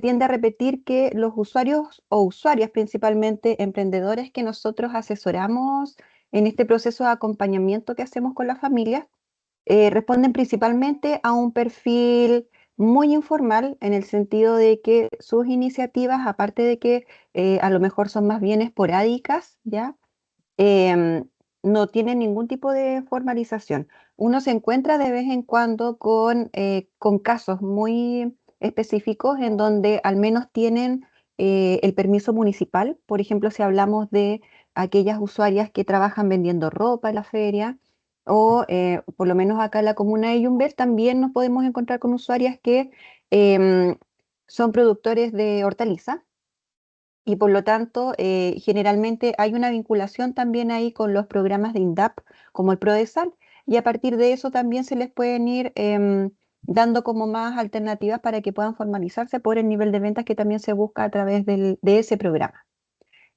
tiende a repetir que los usuarios o usuarias, principalmente emprendedores que nosotros asesoramos en este proceso de acompañamiento que hacemos con las familias, responden principalmente a un perfil muy informal, en el sentido de que sus iniciativas, aparte de que a lo mejor son más bien esporádicas, ¿ya? Em, no tienen ningún tipo de formalización. Uno se encuentra de vez en cuando con casos muy específicos en donde al menos tienen el permiso municipal. Por ejemplo, si hablamos de aquellas usuarias que trabajan vendiendo ropa en la feria, o por lo menos acá en la comuna de Yumbel también nos podemos encontrar con usuarias que em, son productores de hortaliza, y por lo tanto, generalmente hay una vinculación también ahí con los programas de INDAP, como el PRODESAL, y a partir de eso también se les pueden ir dando como más alternativas para que puedan formalizarse por el nivel de ventas que también se busca a través de ese programa.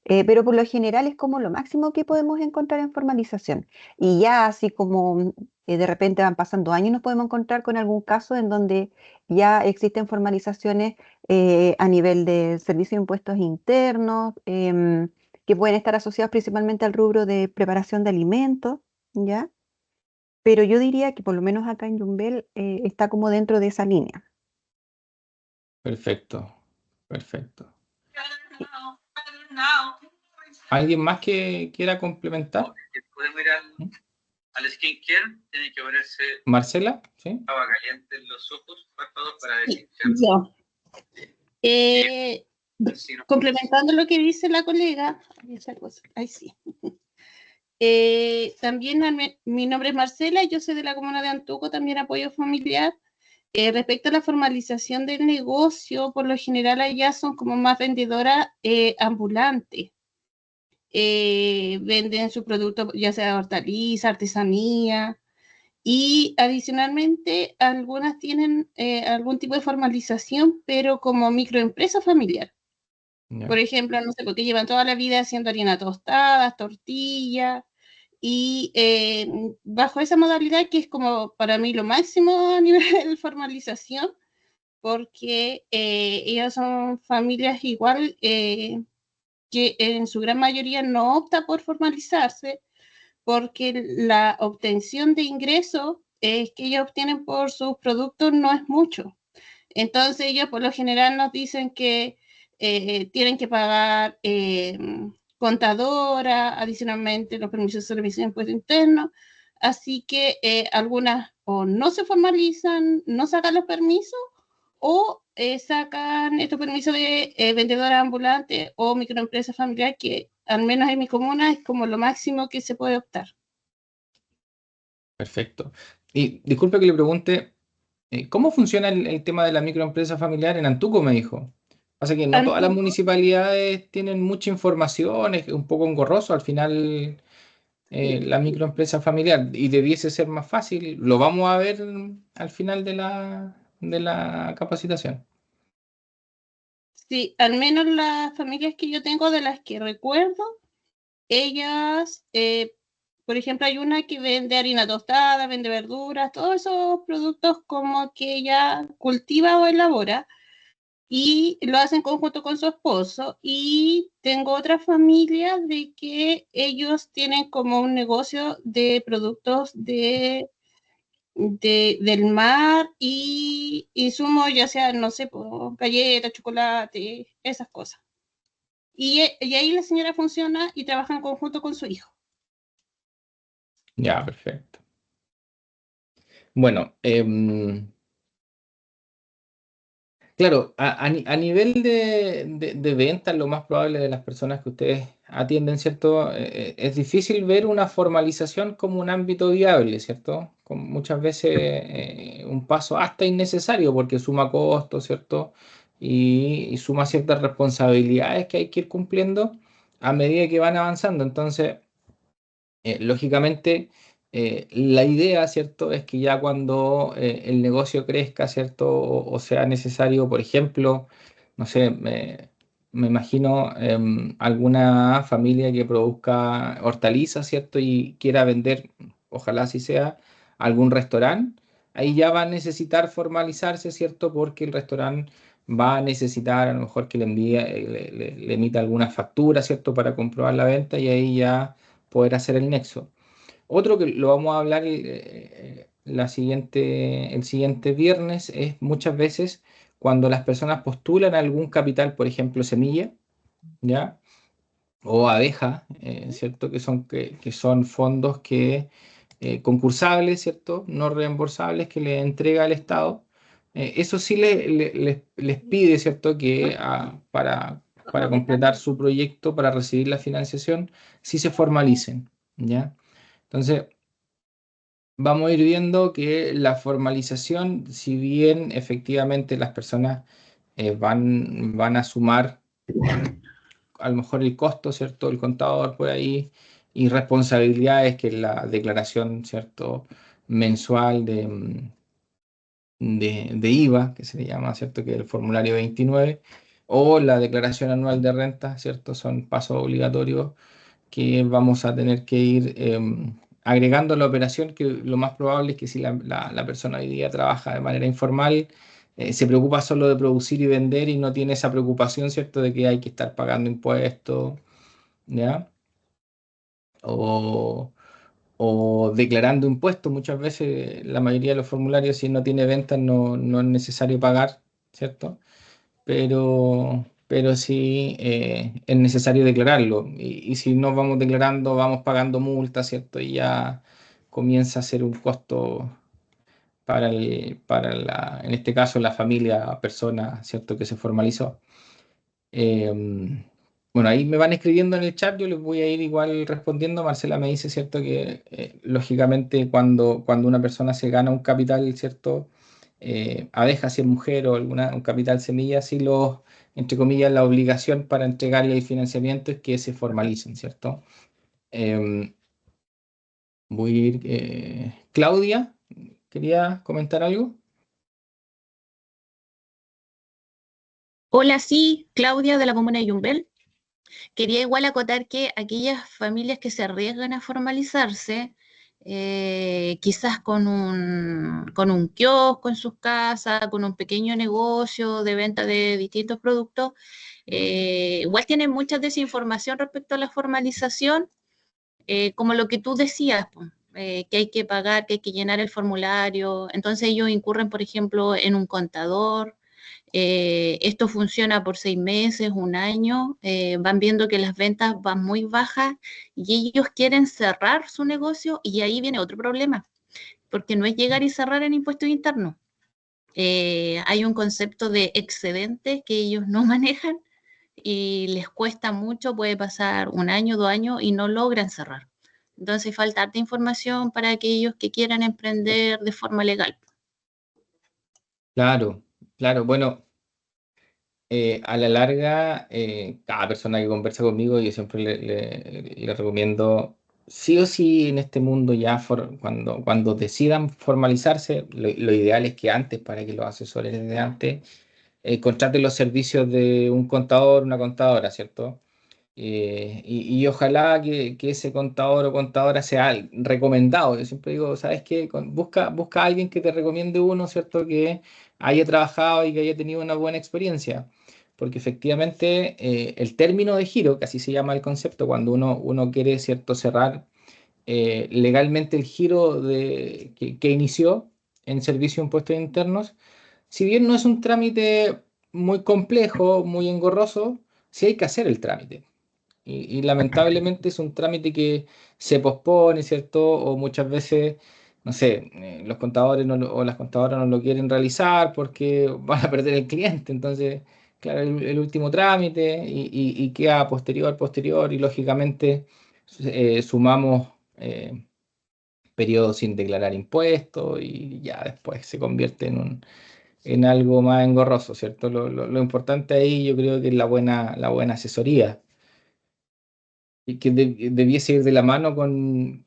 Pero por lo general es como lo máximo que podemos encontrar en formalización. Y ya así como de repente van pasando años, nos podemos encontrar con algún caso en donde ya existen formalizaciones a nivel de servicio de impuestos internos, que pueden estar asociados principalmente al rubro de preparación de alimentos, ¿ya? Pero yo diría que por lo menos acá en Yumbel está como dentro de esa línea. Perfecto, perfecto. ¿Alguien más que quiera complementar? Podemos ir al skincare, tiene que ponerse Marcela, ¿sí? agua caliente en los ojos, párpados para desinflar. Yo. Complementando lo que dice la colega, esa cosa, ahí sí. También mi nombre es Marcela, yo soy de la comuna de Antuco, también apoyo familiar. Respecto a la formalización del negocio, por lo general allá son como más vendedoras ambulantes. Venden su producto, ya sea hortaliza, artesanía, y adicionalmente algunas tienen algún tipo de formalización, pero como microempresa familiar. Ya. Por ejemplo, no sé, porque llevan toda la vida haciendo harina tostada, tortillas, y bajo esa modalidad que es como para mí lo máximo a nivel de formalización, porque ellas son familias igual que en su gran mayoría no opta por formalizarse, porque la obtención de ingresos que ellos obtienen por sus productos no es mucho. Entonces ellos por lo general nos dicen que tienen que pagar contadora, adicionalmente los permisos de servicio de impuesto interno, así que algunas o no se formalizan, no sacan los permisos, o sacan estos permisos de vendedora ambulante o microempresa familiar, que al menos en mi comuna es como lo máximo que se puede optar. Perfecto. Y disculpe que le pregunte, ¿cómo funciona el tema de la microempresa familiar en Antuco, me dijo? Pasa que no todas las municipalidades tienen mucha información, es un poco engorroso al final la microempresa familiar, y debiese ser más fácil. Lo vamos a ver al final de la capacitación. Sí, al menos las familias que yo tengo, de las que recuerdo, ellas, por ejemplo, hay una que vende harina tostada, vende verduras, todos esos productos como que ella cultiva o elabora, y lo hacen en conjunto con su esposo. Y tengo otra familia de que ellos tienen como un negocio de productos del mar y insumos, ya sea, no sé, galletas, chocolate, esas cosas. Y ahí la señora funciona y trabaja en conjunto con su hijo. Ya, perfecto. Bueno, claro, a nivel de ventas, lo más probable de las personas que ustedes atienden, ¿cierto? Es difícil ver una formalización como un ámbito viable, ¿cierto? Con muchas veces un paso hasta innecesario porque suma costos, ¿cierto? Y suma ciertas responsabilidades que hay que ir cumpliendo a medida que van avanzando. Entonces, lógicamente, la idea, ¿cierto?, es que ya cuando el negocio crezca, ¿cierto?, o sea necesario, por ejemplo, no sé, me imagino alguna familia que produzca hortalizas, ¿cierto?, y quiera vender, ojalá así sea, algún restaurante, ahí ya va a necesitar formalizarse, ¿cierto?, porque el restaurante va a necesitar a lo mejor que le envíe, le emita alguna factura, ¿cierto? Para comprobar la venta y ahí ya poder hacer el nexo. Otro que lo vamos a hablar el siguiente viernes es muchas veces cuando las personas postulan algún capital, por ejemplo, semilla, ¿ya? O abeja, ¿cierto? Que son fondos concursables, ¿cierto? No reembolsables que le entrega el Estado. Eso sí les pide, ¿cierto? Que para completar su proyecto, para recibir la financiación, sí se formalicen, ¿ya? Entonces, vamos a ir viendo que la formalización, si bien efectivamente las personas van a sumar a lo mejor el costo, ¿cierto? El contador por ahí y responsabilidades que es la declaración, ¿cierto? Mensual de IVA, que se le llama, ¿cierto? Que es el formulario 29, o la declaración anual de renta, ¿cierto? Son pasos obligatorios que vamos a tener que ir agregando a la operación, que lo más probable es que si la persona hoy día trabaja de manera informal, se preocupa solo de producir y vender y no tiene esa preocupación, ¿cierto?, de que hay que estar pagando impuestos, ¿ya? O, o declarando impuestos. Muchas veces la mayoría de los formularios, si no tiene ventas, no es necesario pagar, ¿cierto? Pero sí es necesario declararlo. Y si no vamos declarando, vamos pagando multas, ¿cierto? Y ya comienza a ser un costo en este caso, la familia, persona, ¿cierto? Que se formalizó. Bueno, ahí me van escribiendo en el chat, yo les voy a ir igual respondiendo. Marcela me dice, ¿cierto? Que lógicamente cuando una persona se gana un capital, ¿cierto? Abeja, si es mujer o un capital semilla, sí entre comillas, la obligación para entregarle el financiamiento es que se formalicen, ¿cierto? Em, voy a ir, Claudia, ¿quería comentar algo? Hola, sí, Claudia de la comuna de Yumbel. Quería igual acotar que aquellas familias que se arriesgan a formalizarse, quizás con un kiosco en sus casas, con un pequeño negocio de venta de distintos productos, igual tienen mucha desinformación respecto a la formalización, como lo que tú decías, po, que hay que pagar, que hay que llenar el formulario. Entonces ellos incurren, por ejemplo, en un contador. Esto funciona por 6 meses, un año, van viendo que las ventas van muy bajas y ellos quieren cerrar su negocio y ahí viene otro problema, porque no es llegar y cerrar en impuestos internos. Hay un concepto de excedente que ellos no manejan y les cuesta mucho, puede pasar un año, 2 años y no logran cerrar. Entonces falta harta información para aquellos que quieran emprender de forma legal. Claro, claro. Bueno, a la larga, cada persona que conversa conmigo, yo siempre le recomiendo, sí o sí, en este mundo ya, cuando decidan formalizarse, lo ideal es que antes, para que los asesores desde antes, contraten los servicios de un contador, una contadora, ¿cierto? Y ojalá que ese contador o contadora sea recomendado. Yo siempre digo, ¿sabes qué? Busca a alguien que te recomiende uno, ¿cierto? Que haya trabajado y que haya tenido una buena experiencia. Porque efectivamente el término de giro, que así se llama el concepto, cuando uno quiere, ¿cierto?, cerrar legalmente el giro que inició en servicio de impuestos internos, si bien no es un trámite muy complejo, muy engorroso, sí hay que hacer el trámite. Y lamentablemente es un trámite que se pospone, ¿cierto? O muchas veces, no sé, los contadores o las contadoras no lo quieren realizar porque van a perder el cliente. Entonces, claro, el último trámite y queda posterior y lógicamente sumamos periodos sin declarar impuestos y ya después se convierte en algo más engorroso, ¿cierto? Lo importante ahí yo creo que es la buena asesoría y que debiese ir de la mano con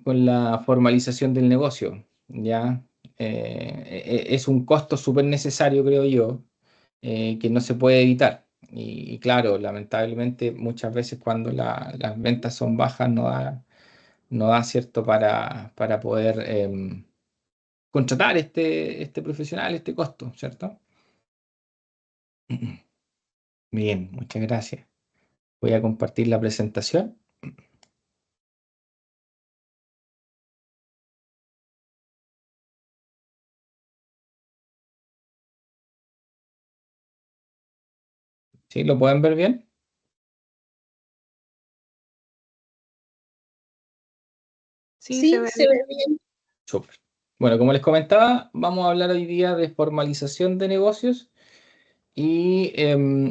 la formalización del negocio, ¿ya? Es un costo súper necesario, creo yo, que no se puede evitar. Y claro, lamentablemente muchas veces cuando las ventas son bajas no da cierto para poder contratar este profesional, este costo, ¿cierto? Bien, muchas gracias. Voy a compartir la presentación. ¿Sí? ¿Lo pueden ver bien? Sí, se ve se bien. ve bien. Súper. Bueno, como les comentaba, vamos a hablar hoy día de formalización de negocios y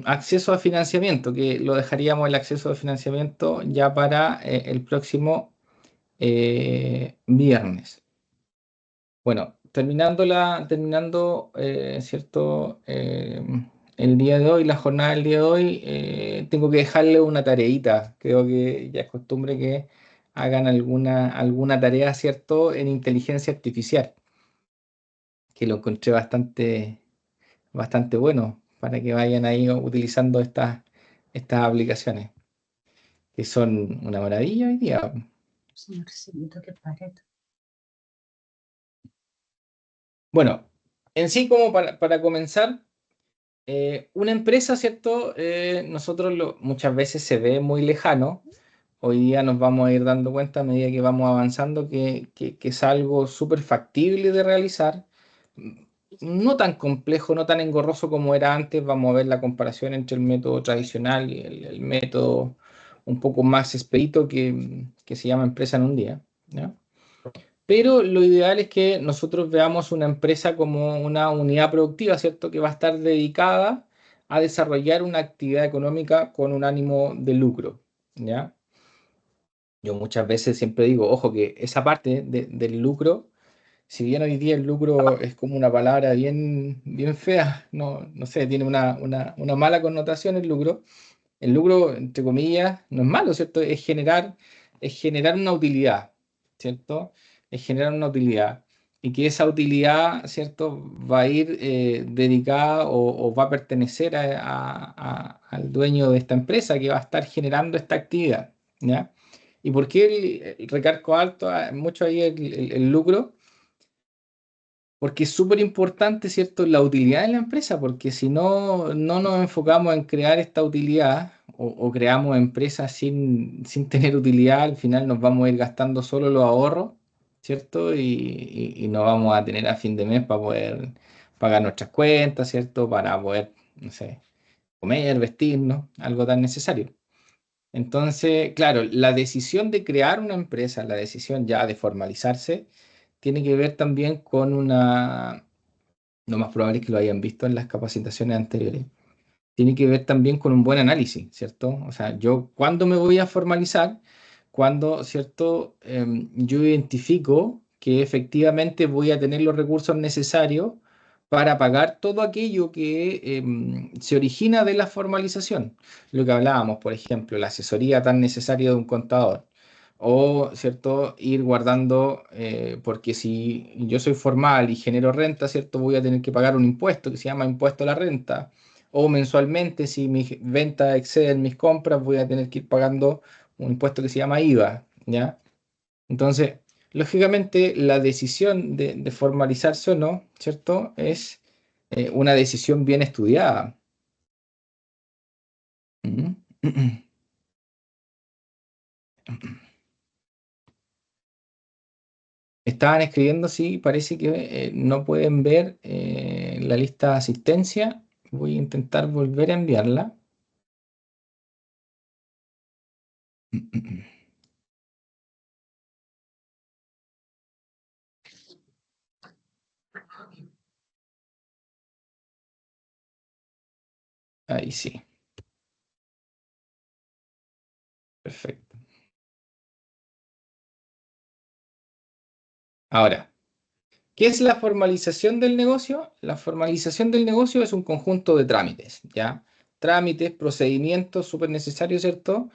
acceso a financiamiento, que lo dejaríamos el acceso a financiamiento ya para el próximo viernes. Bueno, ¿cierto? El día de hoy, la jornada del día de hoy, tengo que dejarle una tareita. Creo que ya es costumbre que hagan alguna tarea, ¿cierto? En inteligencia artificial, que lo encontré bastante bueno para que vayan ahí utilizando estas aplicaciones, que son una maravilla hoy día. Señorcito, qué pared. Bueno, en sí, como para comenzar, una empresa, ¿cierto? Nosotros muchas veces se ve muy lejano. Hoy día nos vamos a ir dando cuenta a medida que vamos avanzando que es algo súper factible de realizar. No tan complejo, no tan engorroso como era antes. Vamos a ver la comparación entre el método tradicional y el método un poco más expedito que se llama empresa en un día, ¿ya? Pero lo ideal es que nosotros veamos una empresa como una unidad productiva, ¿cierto? Que va a estar dedicada a desarrollar una actividad económica con un ánimo de lucro, ¿ya? Yo muchas veces siempre digo, ojo, que esa parte del lucro, si bien hoy día el lucro es como una palabra bien fea, no sé, tiene una mala connotación el lucro, entre comillas, no es malo, ¿cierto? Es generar una utilidad, ¿cierto? Es generar una utilidad. Y que esa utilidad, ¿cierto? Va a ir dedicada o va a pertenecer al dueño de esta empresa que va a estar generando esta actividad, ¿ya? ¿Y por qué el recargo alto, mucho ahí el lucro? Porque es súper importante, ¿cierto?, la utilidad de la empresa, porque si no nos enfocamos en crear esta utilidad o creamos empresas sin tener utilidad, al final nos vamos a ir gastando solo los ahorros, ¿cierto? Y no vamos a tener a fin de mes para poder pagar nuestras cuentas, ¿cierto? Para poder, no sé, comer, vestirnos, algo tan necesario. Entonces, claro, la decisión de crear una empresa, la decisión ya de formalizarse, tiene que ver también con lo más probable es que lo hayan visto en las capacitaciones anteriores, tiene que ver también con un buen análisis, ¿cierto? O sea, yo cuando me voy a formalizar, cuando, ¿cierto? Yo identifico que efectivamente voy a tener los recursos necesarios para pagar todo aquello que se origina de la formalización. Lo que hablábamos, por ejemplo, la asesoría tan necesaria de un contador. O, ¿cierto? Ir guardando, porque si yo soy formal y genero renta, ¿cierto? Voy a tener que pagar un impuesto que se llama impuesto a la renta o mensualmente, si mis ventas exceden mis compras, voy a tener que ir pagando un impuesto que se llama IVA, ¿ya? Entonces, lógicamente, la decisión de formalizarse o no, ¿cierto? Es una decisión bien estudiada. Ujú. Estaban escribiendo, sí, parece que no pueden ver la lista de asistencia. Voy a intentar volver a enviarla. Ahí sí, perfecto. Ahora, ¿qué es la formalización del negocio? La formalización del negocio es un conjunto de trámites, ¿ya? Trámites, procedimientos súper necesarios, ¿cierto?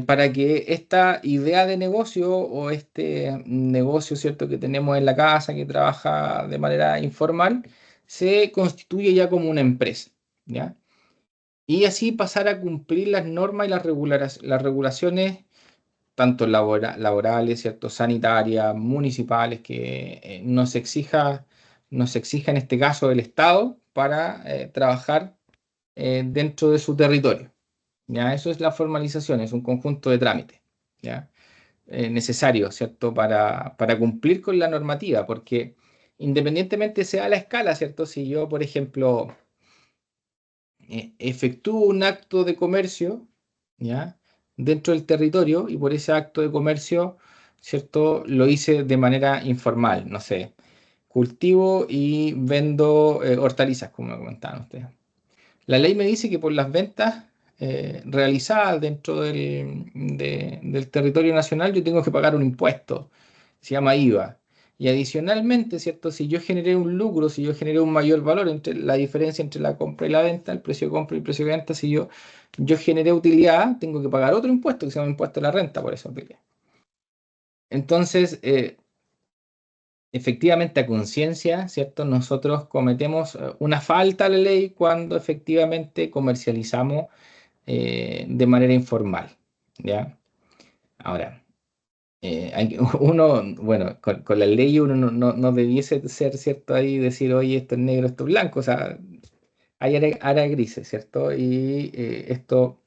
Para que esta idea de negocio o este negocio, ¿cierto?, que tenemos en la casa, que trabaja de manera informal, se constituya ya como una empresa, ¿ya? Y así pasar a cumplir las normas y las regulaciones tanto laborales, ¿cierto? Sanitarias, municipales, que nos exija en este caso el Estado para trabajar dentro de su territorio. ¿Ya? Eso es la formalización, es un conjunto de trámites, ¿ya? Necesario, ¿cierto? Para cumplir con la normativa, porque independientemente sea la escala, ¿cierto? Si yo, por ejemplo, efectúo un acto de comercio, ¿ya? Dentro del territorio, y por ese acto de comercio, ¿cierto? Lo hice de manera informal, no sé, cultivo y vendo hortalizas, como me comentaban ustedes. La ley me dice que por las ventas realizadas dentro del territorio nacional yo tengo que pagar un impuesto, se llama IVA. Y adicionalmente, ¿cierto? Si yo generé un lucro, si yo generé un mayor valor entre la diferencia entre la compra y la venta, el precio de compra y el precio de venta, si yo generé utilidad, tengo que pagar otro impuesto que se llama impuesto a la renta por esa utilidad. Entonces, efectivamente, a conciencia, ¿cierto? Nosotros cometemos una falta a la ley cuando efectivamente comercializamos de manera informal, ¿ya? Ahora, uno, bueno, con la ley uno no debiese ser, ¿cierto? Ahí decir, oye, esto es negro, esto es blanco, o sea, hay áreas grises, ¿cierto? Y esto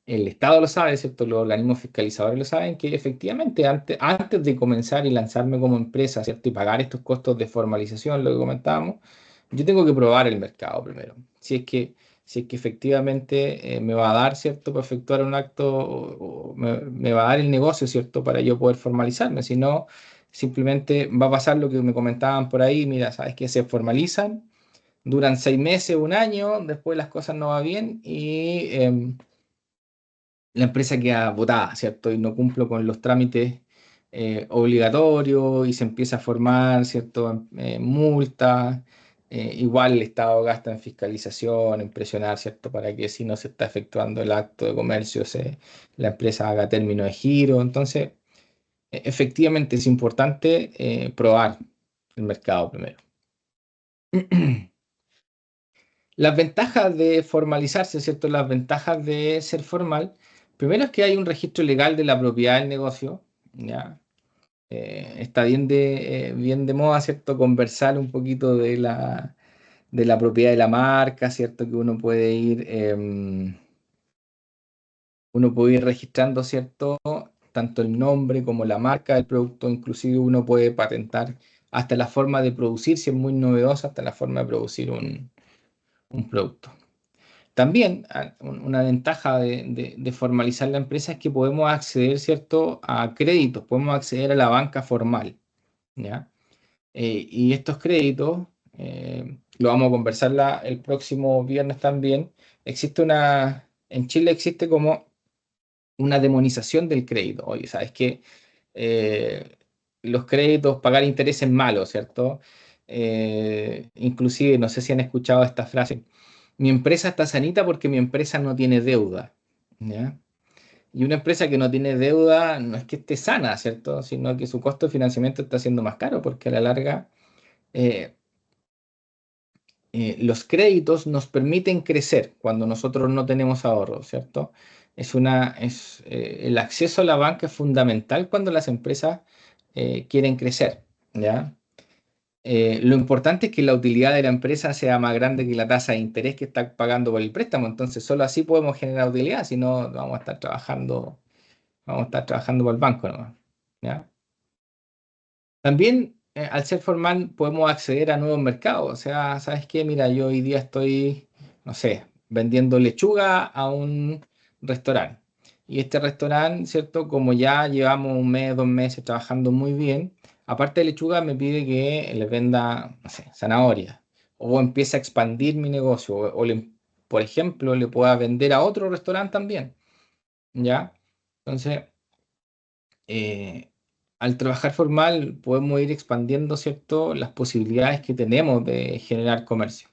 el Estado lo sabe, ¿cierto? Los organismos fiscalizadores lo saben, que efectivamente antes de comenzar y lanzarme como empresa, ¿cierto? Y pagar estos costos de formalización, lo que comentábamos, yo tengo que probar el mercado primero. Si es que efectivamente me va a dar, ¿cierto? Para efectuar un acto, o me va a dar el negocio, ¿cierto? Para yo poder formalizarme. Si no, simplemente va a pasar lo que me comentaban por ahí. Mira, ¿sabes qué? Se formalizan, duran 6 meses, un año, después las cosas no van bien y la empresa queda botada, ¿cierto? Y no cumplo con los trámites obligatorios y se empieza a formar, ¿cierto? Multas. Igual el Estado gasta en fiscalización, en presionar, ¿cierto? Para que si no se está efectuando el acto de comercio, la empresa haga término de giro. Entonces, efectivamente es importante probar el mercado primero. Las ventajas de formalizarse, ¿cierto? Las ventajas de ser formal. Primero es que hay un registro legal de la propiedad del negocio, ¿ya? Está bien de moda, ¿cierto? Conversar un poquito de la propiedad de la marca, ¿cierto? Que uno puede ir registrando, ¿cierto? Tanto el nombre como la marca del producto, inclusive uno puede patentar hasta la forma de producir, si es muy novedosa, hasta la forma de producir un producto. También una ventaja de formalizar la empresa es que podemos acceder, ¿cierto? A créditos, podemos acceder a la banca formal, ¿ya? Y estos créditos, lo vamos a conversar el próximo viernes también, en Chile existe como una demonización del crédito. Oye, ¿sabes qué? Los créditos, pagar intereses malos, ¿cierto? Inclusive, no sé si han escuchado esta frase: mi empresa está sanita porque mi empresa no tiene deuda, ¿ya? Y una empresa que no tiene deuda no es que esté sana, ¿cierto? Sino que su costo de financiamiento está siendo más caro porque a la larga eh, los créditos nos permiten crecer cuando nosotros no tenemos ahorro, ¿cierto? El acceso a la banca es fundamental cuando las empresas quieren crecer, ¿ya? Lo importante es que la utilidad de la empresa sea más grande que la tasa de interés que está pagando por el préstamo. Entonces, solo así podemos generar utilidad, si no, vamos a estar trabajando por el banco nomás, ¿ya? También, al ser formal, podemos acceder a nuevos mercados. O sea, ¿sabes qué? Mira, yo hoy día estoy, no sé, vendiendo lechuga a un restaurante. Y este restaurante, ¿cierto? Como ya llevamos 1 mes, 2 meses trabajando muy bien, aparte de lechuga me pide que le venda, no sé, zanahoria. O empiece a expandir mi negocio. Por ejemplo, le pueda vender a otro restaurante también, ¿ya? Entonces, al trabajar formal podemos ir expandiendo, ¿cierto?, las posibilidades que tenemos de generar comercio.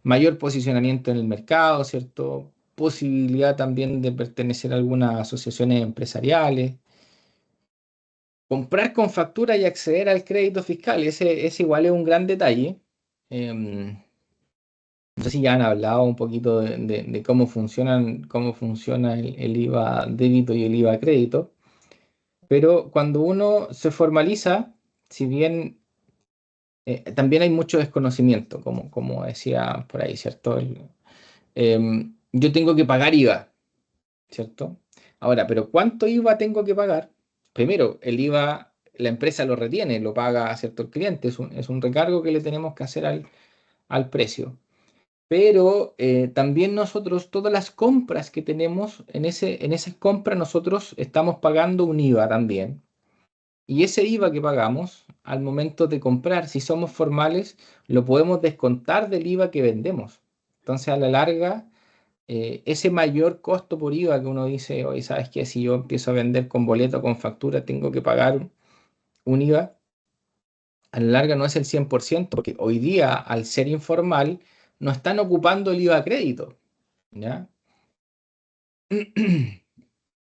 Mayor posicionamiento en el mercado, ¿cierto? Posibilidad también de pertenecer a algunas asociaciones empresariales. Comprar con factura y acceder al crédito fiscal, ese igual es un gran detalle. No sé si ya han hablado un poquito de cómo funciona el IVA débito y el IVA crédito. Pero cuando uno se formaliza, si bien también hay mucho desconocimiento, como decía por ahí, ¿cierto? yo tengo que pagar IVA, ¿cierto? Ahora, pero ¿cuánto IVA tengo que pagar? Primero, el IVA, la empresa lo retiene, lo paga, ¿cierto? El cliente, es un recargo que le tenemos que hacer al precio. Pero también nosotros, todas las compras que tenemos, en esas compras nosotros estamos pagando un IVA también. Y ese IVA que pagamos al momento de comprar, si somos formales, lo podemos descontar del IVA que vendemos. Entonces, a la larga, ese mayor costo por IVA que uno dice, oye, ¿sabes qué? Si yo empiezo a vender con boleto, con factura, tengo que pagar un IVA, a la larga no es el 100%, porque hoy día, al ser informal, no están ocupando el IVA a crédito, ¿ya?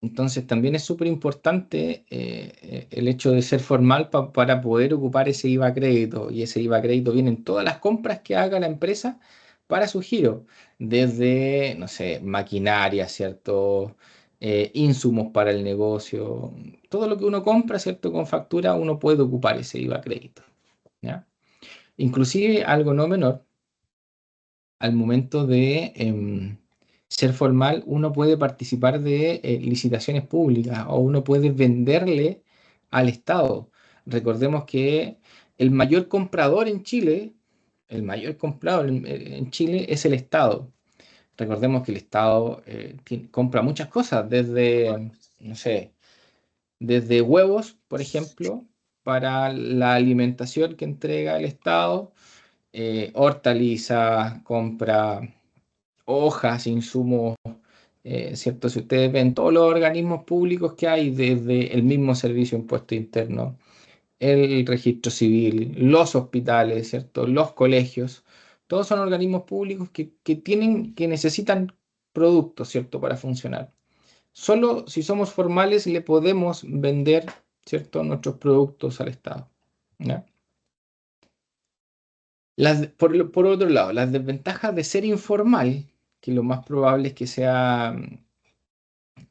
Entonces también es súper importante el hecho de ser formal para poder ocupar ese IVA a crédito. Y ese IVA a crédito viene en todas las compras que haga la empresa para su giro. Desde, no sé, maquinaria, ¿cierto? Insumos para el negocio. Todo lo que uno compra, ¿cierto? Con factura, uno puede ocupar ese IVA a crédito, ¿ya? Inclusive algo no menor, al momento de ser formal, uno puede participar de licitaciones públicas o uno puede venderle al Estado. Recordemos que el mayor comprador en Chile, el mayor comprador en Chile es el Estado. Recordemos que el Estado compra muchas cosas, desde, no sé, desde huevos, por ejemplo, para la alimentación que entrega el Estado, hortalizas, compra hojas, insumos, ¿cierto? Si ustedes ven todos los organismos públicos que hay, desde el mismo Servicio de Impuesto Interno, el Registro Civil, los hospitales, ¿cierto? Los colegios, todos son organismos públicos que necesitan productos, ¿cierto? Para funcionar. Solo si somos formales le podemos vender, ¿cierto? Nuestros productos al Estado, ¿ya? Por otro lado, las desventajas de ser informal, que lo más probable es que sea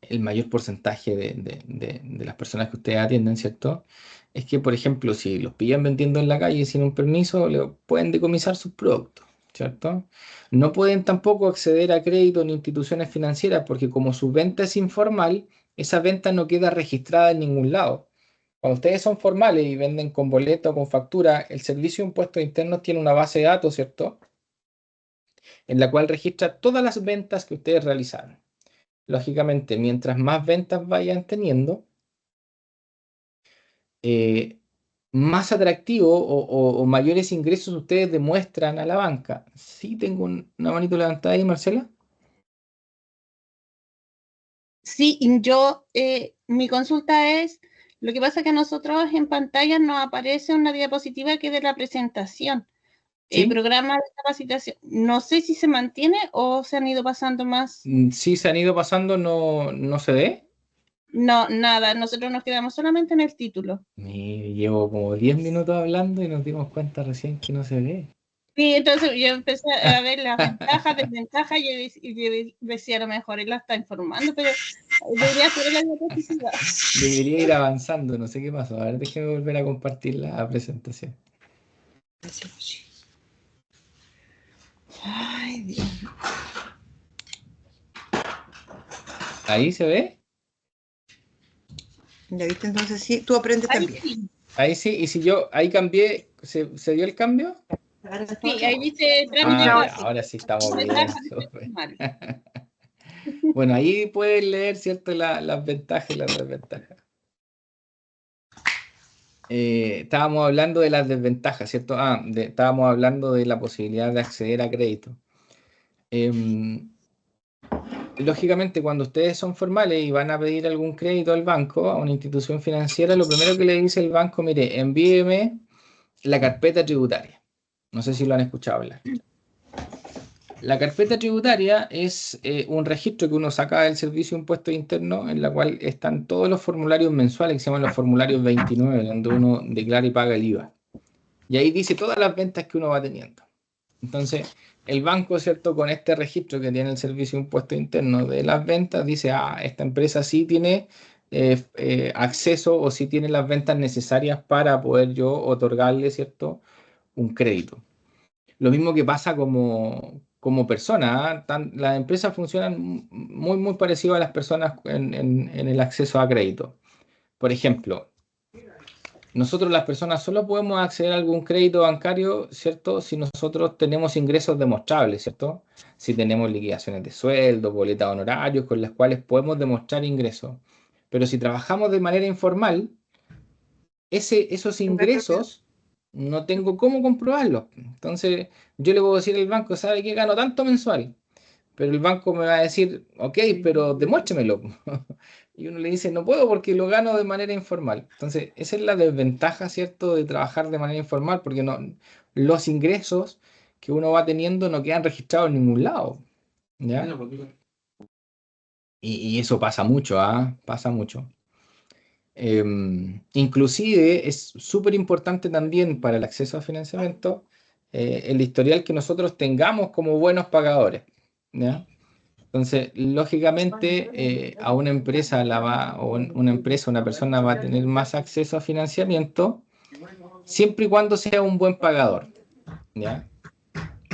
el mayor porcentaje de las personas que ustedes atienden, ¿cierto? Es que, por ejemplo, si los pillan vendiendo en la calle sin un permiso, le pueden decomisar sus productos, ¿cierto? No pueden tampoco acceder a crédito ni instituciones financieras porque como su venta es informal, esa venta no queda registrada en ningún lado. Cuando ustedes son formales y venden con boleto o con factura, el Servicio de Impuestos Internos tiene una base de datos, ¿cierto? En la cual registra todas las ventas que ustedes realizaron. Lógicamente, mientras más ventas vayan teniendo, más atractivo o mayores ingresos ustedes demuestran a la banca. Sí, tengo una manito levantada ahí, Marcela. Sí, y yo, mi consulta es, lo que pasa es que a nosotros en pantalla nos aparece una diapositiva que es de la presentación, ¿Sí? programa de capacitación. No sé si se mantiene o se han ido pasando más. Sí, se han ido pasando, no se ve. No, nada, nosotros nos quedamos solamente en el título. Llevo como 10 minutos hablando y nos dimos cuenta recién que no se ve. Sí, entonces yo empecé a ver las ventajas, desventajas y decía a lo mejor él la está informando, pero debería ser la diapositiva. Debería ir avanzando, no sé qué pasó. A ver, déjeme volver a compartir la presentación. Ay, Dios. ¿Ahí se ve? ¿Ya viste? Entonces sí, tú aprendes Ahí también. sí, Ahí sí, y si yo ahí cambié, ¿se dio el cambio? sí, ahí dice trámite Ah, ya, básico. ahora sí estamos bien. Ventajas Súper. normales. Bueno, ahí pueden leer, ¿cierto? Las ventajas y las desventajas. Estábamos hablando de las desventajas, ¿cierto? Estábamos hablando de la posibilidad de acceder a crédito. Lógicamente, cuando ustedes son formales y van a pedir algún crédito al banco, a una institución financiera, lo primero que le dice el banco, mire, envíeme la carpeta tributaria. No sé si lo han escuchado hablar. La carpeta tributaria es un registro que uno saca del Servicio de Impuestos Internos, en la cual están todos los formularios mensuales, que se llaman los formularios 29, donde uno declara y paga el IVA. Y ahí dice todas las ventas que uno va teniendo. Entonces, el banco, ¿cierto? Con este registro que tiene el Servicio de Impuestos Internos de las ventas, dice, esta empresa sí tiene acceso o sí tiene las ventas necesarias para poder yo otorgarle, ¿cierto? Un crédito. Lo mismo que pasa como como persona. Las empresas funcionan muy, muy parecido a las personas en el acceso a crédito. Por ejemplo, nosotros las personas solo podemos acceder a algún crédito bancario, ¿cierto? Si nosotros tenemos ingresos demostrables, ¿cierto? Si tenemos liquidaciones de sueldo, boletas de honorarios con las cuales podemos demostrar ingresos. Pero si trabajamos de manera informal, esos ingresos no tengo cómo comprobarlos. Entonces, yo le puedo decir al banco, ¿sabe qué? Gano tanto mensual. Pero el banco me va a decir, ok, pero demuéstremelo. Y uno le dice, no puedo porque lo gano de manera informal. Entonces, esa es la desventaja, ¿cierto?, de trabajar de manera informal, porque los ingresos que uno va teniendo no quedan registrados en ningún lado. ¿Ya? Y eso pasa mucho, ¿ah? Pasa mucho. Inclusive es súper importante también para el acceso a financiamiento el historial que nosotros tengamos como buenos pagadores. ¿Ya? Entonces, lógicamente, a una empresa una persona va a tener más acceso a financiamiento siempre y cuando sea un buen pagador. ¿Ya?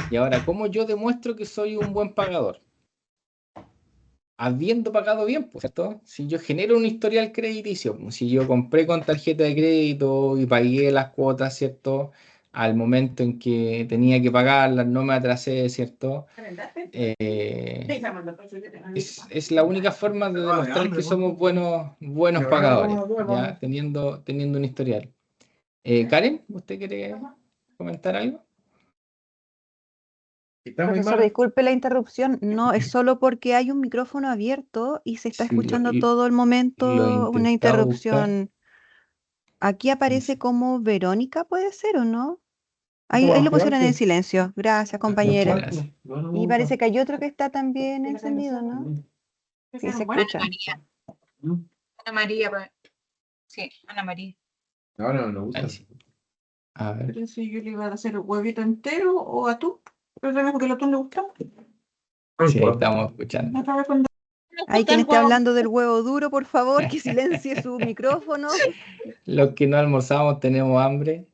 Y ahora, ¿cómo yo demuestro que soy un buen pagador? Habiendo pagado bien, pues, ¿cierto? Si yo genero un historial crediticio, si yo compré con tarjeta de crédito y pagué las cuotas, ¿cierto? Al momento en que tenía que pagarlas, no me atrasé, ¿cierto? Es la única forma de demostrar que somos buenos pagadores, ¿ya? Teniendo un historial. Karen, ¿usted quiere comentar algo? Profesor, disculpe la interrupción. No, es solo porque hay un micrófono abierto y se está Sí, escuchando lo todo el he momento una intentado buscar. interrupción. Aquí aparece como Verónica, ¿puede ser o no? Ahí lo pusieron en silencio. Gracias, Muchas compañera. gracias. Y parece que hay otro que está también encendido, ¿no? Sí, se escucha. Ana María, sí, Ana María. Ahí sí. A ver. Pero si yo le iba a hacer el huevito entero o atún, pero también porque el atún le gusta. Sí, estamos escuchando. Otra vez cuando Hay quien esté hablando del huevo duro, por favor, que silencie su micrófono. Los que no almorzamos tenemos hambre.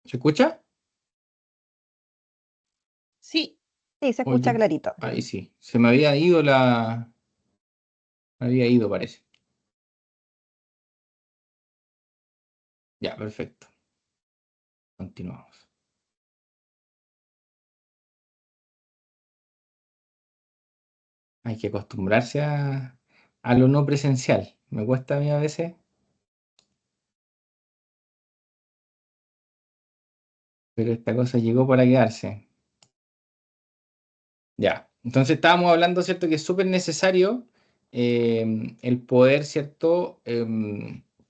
¿Se escucha? Sí, Sí, se escucha Oye, clarito. ahí sí. Se me había ido Me había ido, parece. Ya, perfecto. Continuamos. Hay que acostumbrarse a lo no presencial. Me cuesta a mí a veces. Pero esta cosa llegó para quedarse. Ya, entonces estábamos hablando, ¿cierto? Que es súper necesario el poder, ¿cierto?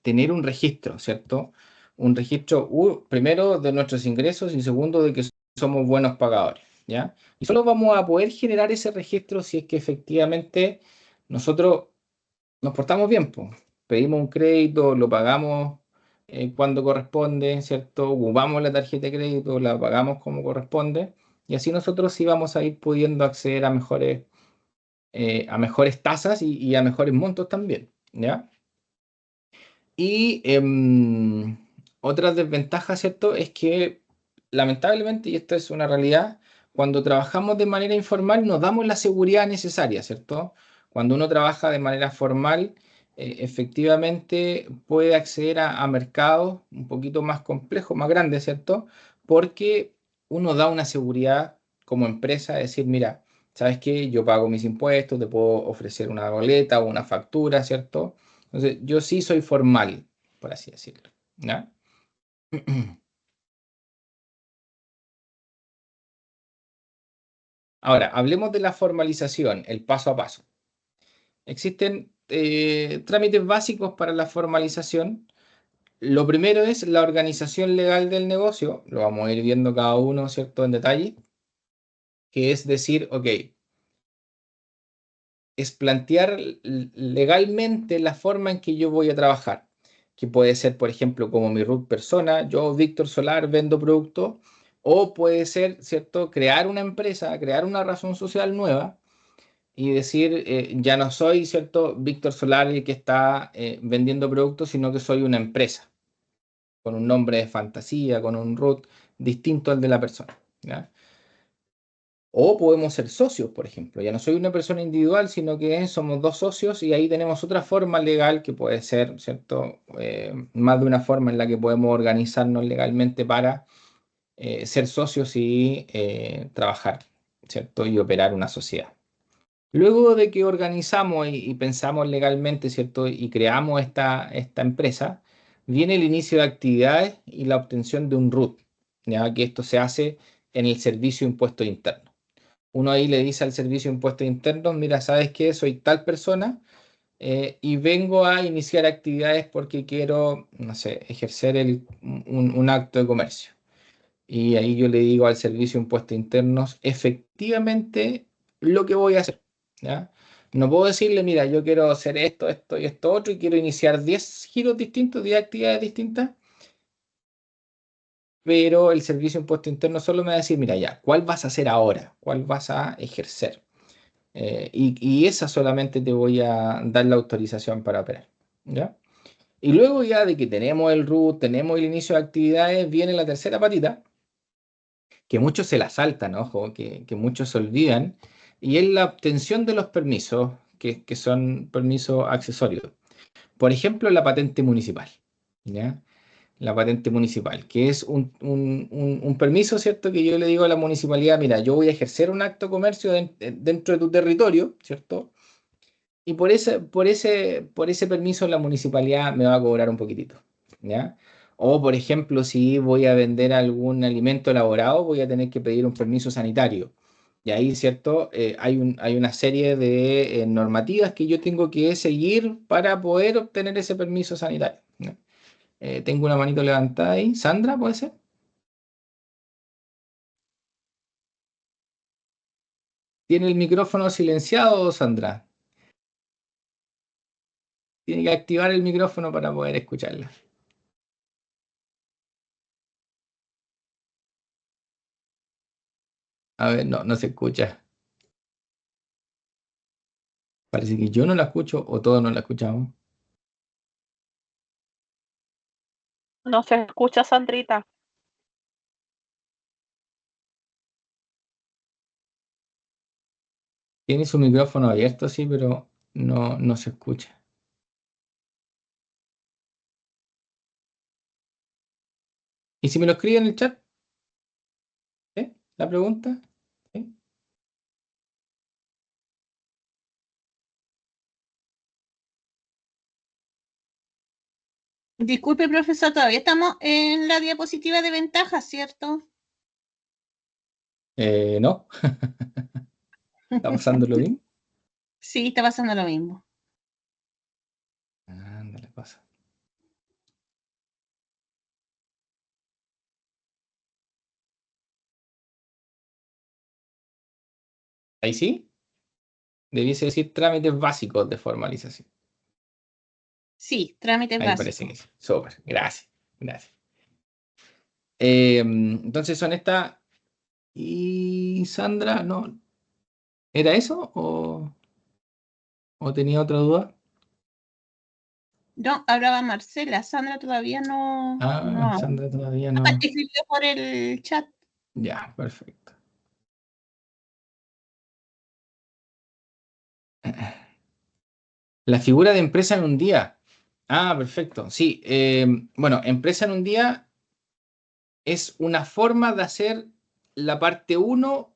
Tener un registro, ¿cierto? Un registro, primero, de nuestros ingresos y segundo, de que somos buenos pagadores, ¿ya? Y solo vamos a poder generar ese registro si es que efectivamente nosotros nos portamos bien, pues. Pedimos un crédito, lo pagamos cuando corresponde, ¿cierto? Ocupamos la tarjeta de crédito, la pagamos como corresponde, y así nosotros sí vamos a ir pudiendo acceder a mejores tasas y a mejores montos también, ¿ya? Y otra desventaja, ¿cierto? Es que lamentablemente, y esto es una realidad, cuando trabajamos de manera informal nos damos la seguridad necesaria, ¿cierto? Cuando uno trabaja de manera formal, efectivamente puede acceder a mercados un poquito más complejos, más grandes, ¿cierto? Porque uno da una seguridad como empresa, de decir, mira, ¿sabes qué? Yo pago mis impuestos, te puedo ofrecer una boleta o una factura, ¿cierto? Entonces, yo sí soy formal, por así decirlo, ¿ya? Ahora, hablemos de la formalización, el paso a paso. Existen trámites básicos para la formalización. Lo primero es la organización legal del negocio, lo vamos a ir viendo cada uno, ¿cierto?, en detalle, que es decir, ok, es plantear legalmente la forma en que yo voy a trabajar, que puede ser, por ejemplo, como mi root persona, yo, Víctor Solar, vendo productos, o puede ser, ¿cierto?, crear una empresa, crear una razón social nueva y decir, ya no soy, ¿cierto?, Víctor Solar el que está vendiendo productos, sino que soy una empresa, con un nombre de fantasía, con un root distinto al de la persona, ¿ya? O podemos ser socios, por ejemplo. Ya no soy una persona individual, sino que somos dos socios y ahí tenemos otra forma legal que puede ser, ¿cierto? Más de una forma en la que podemos organizarnos legalmente para ser socios y trabajar, ¿cierto? Y operar una sociedad. Luego de que organizamos y pensamos legalmente, ¿cierto? Y creamos esta empresa, viene el inicio de actividades y la obtención de un RUT, ya que esto se hace en el Servicio de Impuestos Internos. Uno ahí le dice al Servicio de Impuestos Internos, mira, ¿sabes qué? Soy tal persona y vengo a iniciar actividades porque quiero, no sé, ejercer un acto de comercio. Y ahí yo le digo al Servicio de Impuestos Internos efectivamente lo que voy a hacer, ¿ya? No puedo decirle, mira, yo quiero hacer esto, esto y esto otro y quiero iniciar 10 giros distintos, 10 actividades distintas, pero el Servicio de Impuestos Internos solo me va a decir, mira, ya, ¿cuál vas a hacer ahora? ¿Cuál vas a ejercer? Y esa solamente te voy a dar la autorización para operar, ¿ya? Y luego ya de que tenemos el RUT, tenemos el inicio de actividades, viene la tercera patita, que muchos se la saltan, ojo, que muchos se olvidan, y es la obtención de los permisos, que son permisos accesorios. Por ejemplo, la patente municipal, ¿ya? La patente municipal, que es un permiso, ¿cierto? Que yo le digo a la municipalidad, mira, yo voy a ejercer un acto de comercio dentro de tu territorio, ¿cierto? Y por ese permiso la municipalidad me va a cobrar un poquitito, ¿ya? O, por ejemplo, si voy a vender algún alimento elaborado, voy a tener que pedir un permiso sanitario. Y ahí, ¿cierto? Hay una serie de normativas que yo tengo que seguir para poder obtener ese permiso sanitario, ¿no? Tengo una manito levantada ahí. Sandra, ¿puede ser? ¿Tiene el micrófono silenciado, Sandra? Tiene que activar el micrófono para poder escucharla. A ver, no se escucha. Parece que yo no la escucho o todos no la escuchamos. No se escucha, Sandrita. Tiene su micrófono abierto, sí, pero no se escucha. ¿Y si me lo escribe en el chat? ¿Eh? ¿La pregunta? ¿Sí? Disculpe, profesor, todavía estamos en la diapositiva de ventajas, ¿cierto? No. ¿Está pasándolo bien? Sí, está pasando lo mismo. Ándale, pasa. ¿Ahí sí? Debiese decir trámites básicos de formalización. Sí, trámites Ahí parece básicos. que sí. Súper. Gracias. Gracias. Entonces son estas. ¿Y Sandra, no? ¿Era eso o tenía otra duda? No, hablaba Marcela, Sandra todavía no. Ah, Sandra todavía no. Escribió por el chat. Ya, perfecto. La figura de empresa en un día. Ah, perfecto. Sí, bueno, empresa en un día es una forma de hacer la parte 1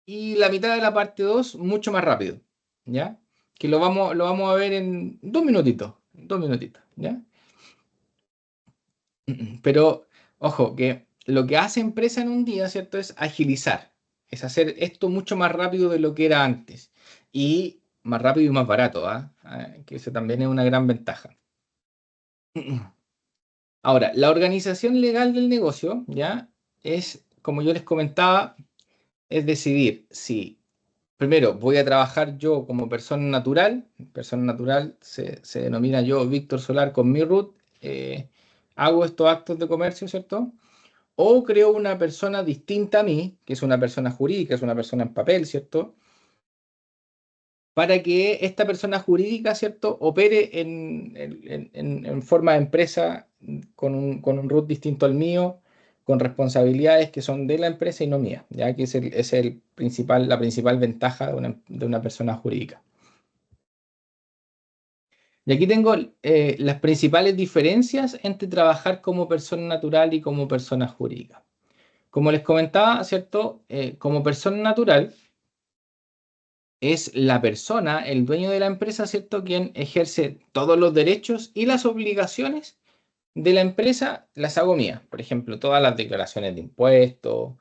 y la mitad de la parte 2 mucho más rápido, ¿ya? Que lo vamos a ver en 2 minutitos, ¿ya? Pero, ojo, que lo que hace empresa en un día, ¿cierto? Es agilizar, es hacer esto mucho más rápido de lo que era antes y más rápido y más barato, ¿ah? Que eso también es una gran ventaja. Ahora, la organización legal del negocio, ¿ya? Es, como yo les comentaba, es decidir si primero voy a trabajar yo como persona natural se denomina yo, Víctor Solar, con mi root, hago estos actos de comercio, ¿cierto? O creo una persona distinta a mí, que es una persona jurídica, es una persona en papel, ¿cierto? Para que esta persona jurídica, ¿cierto?, opere en forma de empresa con un root distinto al mío, con responsabilidades que son de la empresa y no mías, ya que la principal ventaja de una persona jurídica. Y aquí tengo las principales diferencias entre trabajar como persona natural y como persona jurídica. Como les comentaba, ¿cierto? Como persona natural, es la persona, el dueño de la empresa, ¿cierto?, quien ejerce todos los derechos y las obligaciones de la empresa, las hago mías. Por ejemplo, todas las declaraciones de impuestos,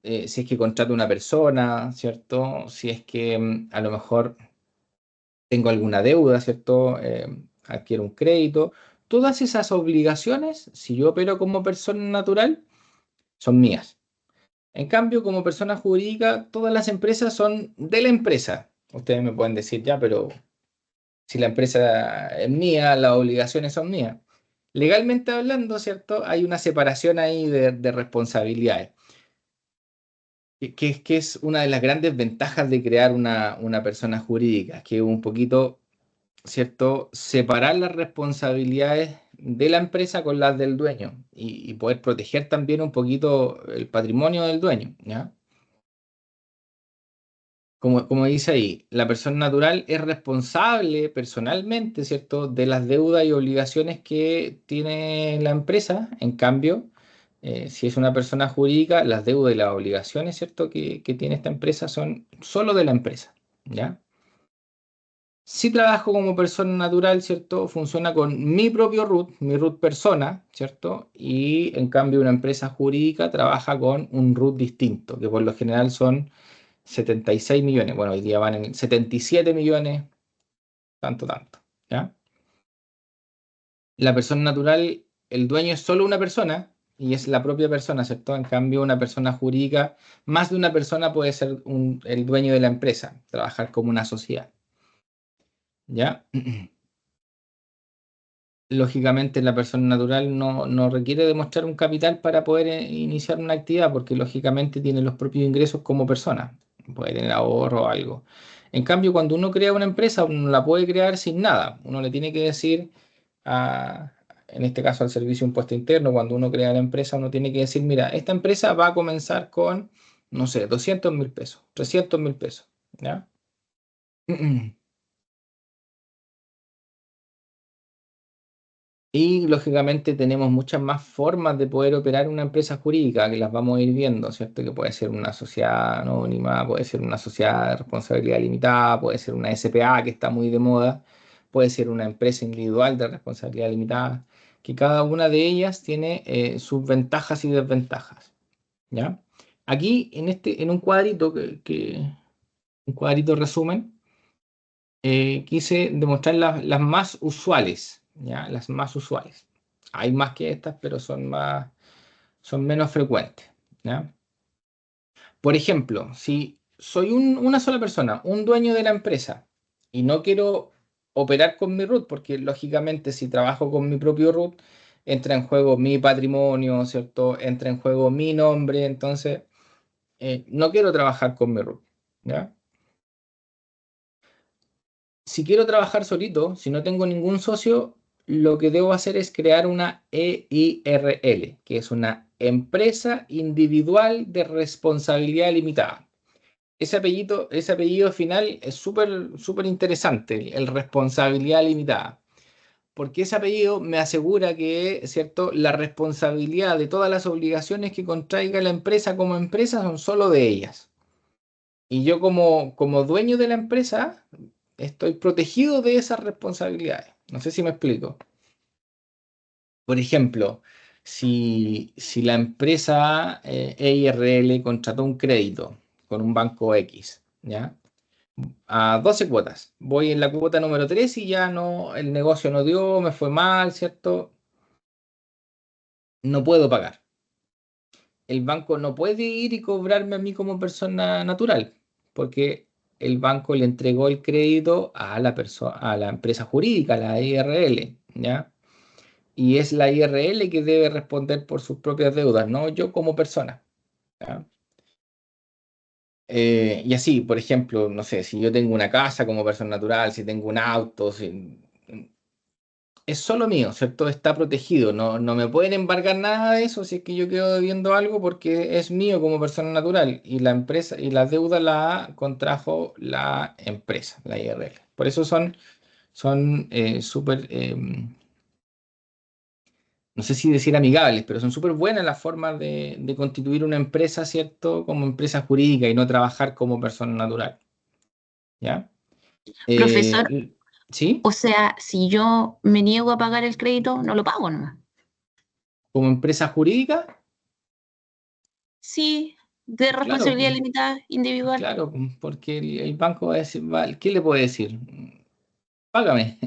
si es que contrato una persona, ¿cierto? Si es que a lo mejor tengo alguna deuda, ¿cierto? Adquiero un crédito. Todas esas obligaciones, si yo opero como persona natural, son mías. En cambio, como persona jurídica, todas las empresas son de la empresa. Ustedes me pueden decir, ya, pero si la empresa es mía, las obligaciones son mías. Legalmente hablando, ¿cierto? Hay una separación ahí de responsabilidades, que es una de las grandes ventajas de crear una persona jurídica, que un poquito, ¿cierto? Separar las responsabilidades de la empresa con las del dueño y poder proteger también un poquito el patrimonio del dueño, ¿ya? Como dice ahí, la persona natural es responsable personalmente, ¿cierto?, de las deudas y obligaciones que tiene la empresa. En cambio, si es una persona jurídica, las deudas y las obligaciones, ¿cierto?, que tiene esta empresa son solo de la empresa, ¿ya? Si trabajo como persona natural, ¿cierto?, funciona con mi root persona, ¿cierto? Y en cambio una empresa jurídica trabaja con un root distinto, que por lo general son 76 millones. Bueno, hoy día van en 77 millones, tanto, ¿ya? La persona natural, el dueño es solo una persona y es la propia persona, ¿cierto? En cambio, una persona jurídica, más de una persona puede ser el dueño de la empresa, trabajar como una sociedad, ¿ya? Lógicamente, la persona natural no requiere demostrar un capital para poder iniciar una actividad, porque lógicamente tiene los propios ingresos como persona, puede tener ahorro o algo. En cambio, cuando uno crea una empresa, uno la puede crear sin nada. Uno le tiene que decir, en este caso al Servicio de Impuesto Interno, cuando uno crea la empresa, uno tiene que decir, mira, esta empresa va a comenzar con, no sé, 200.000 pesos, 300.000 pesos, ¿ya? Y lógicamente tenemos muchas más formas de poder operar una empresa jurídica que las vamos a ir viendo, ¿cierto? Que puede ser una sociedad anónima, puede ser una sociedad de responsabilidad limitada, puede ser una SPA que está muy de moda, puede ser una empresa individual de responsabilidad limitada, que cada una de ellas tiene sus ventajas y desventajas, ¿ya? Aquí en un cuadrito un cuadrito resumen, quise demostrar las más usuales, ¿ya? Las más usuales. Hay más que estas, pero son menos frecuentes, ¿ya? Por ejemplo, si soy una sola persona, un dueño de la empresa, y no quiero operar con mi root, porque lógicamente si trabajo con mi propio root, entra en juego mi patrimonio, ¿cierto? Entra en juego mi nombre, entonces no quiero trabajar con mi root, ¿ya? Si quiero trabajar solito, si no tengo ningún socio, lo que debo hacer es crear una EIRL, que es una empresa individual de responsabilidad limitada. Ese apellido final es súper interesante, el responsabilidad limitada, porque ese apellido me asegura que, ¿cierto?, la responsabilidad de todas las obligaciones que contraiga la empresa como empresa son solo de ellas. Y yo como dueño de la empresa estoy protegido de esas responsabilidades. No sé si me explico. Por ejemplo, si la empresa EIRL contrató un crédito con un banco X, ¿ya? A 12 cuotas. Voy en la cuota número 3 y ya no, el negocio no dio, me fue mal, ¿cierto? No puedo pagar. El banco no puede ir y cobrarme a mí como persona natural, porque el banco le entregó el crédito a a la empresa jurídica, a la IRL, ¿ya? Y es la IRL que debe responder por sus propias deudas, no yo como persona, ¿ya? Y así, por ejemplo, no sé, si yo tengo una casa como persona natural, si tengo un auto, es solo mío, ¿cierto? Está protegido, no me pueden embargar nada de eso si es que yo quedo debiendo algo porque es mío como persona natural y la empresa y la deuda la contrajo la empresa, la IRL. Por eso son súper, no sé si decir amigables, pero son súper buenas las formas de constituir una empresa, ¿cierto? Como empresa jurídica y no trabajar como persona natural, ¿ya? Profesor, ¿Sí? o sea, si yo me niego a pagar el crédito, no lo pago nomás. Como empresa jurídica, Sí, de claro. responsabilidad limitada individual. Claro, porque el banco va a decir, vale, ¿qué le puede decir? Págame.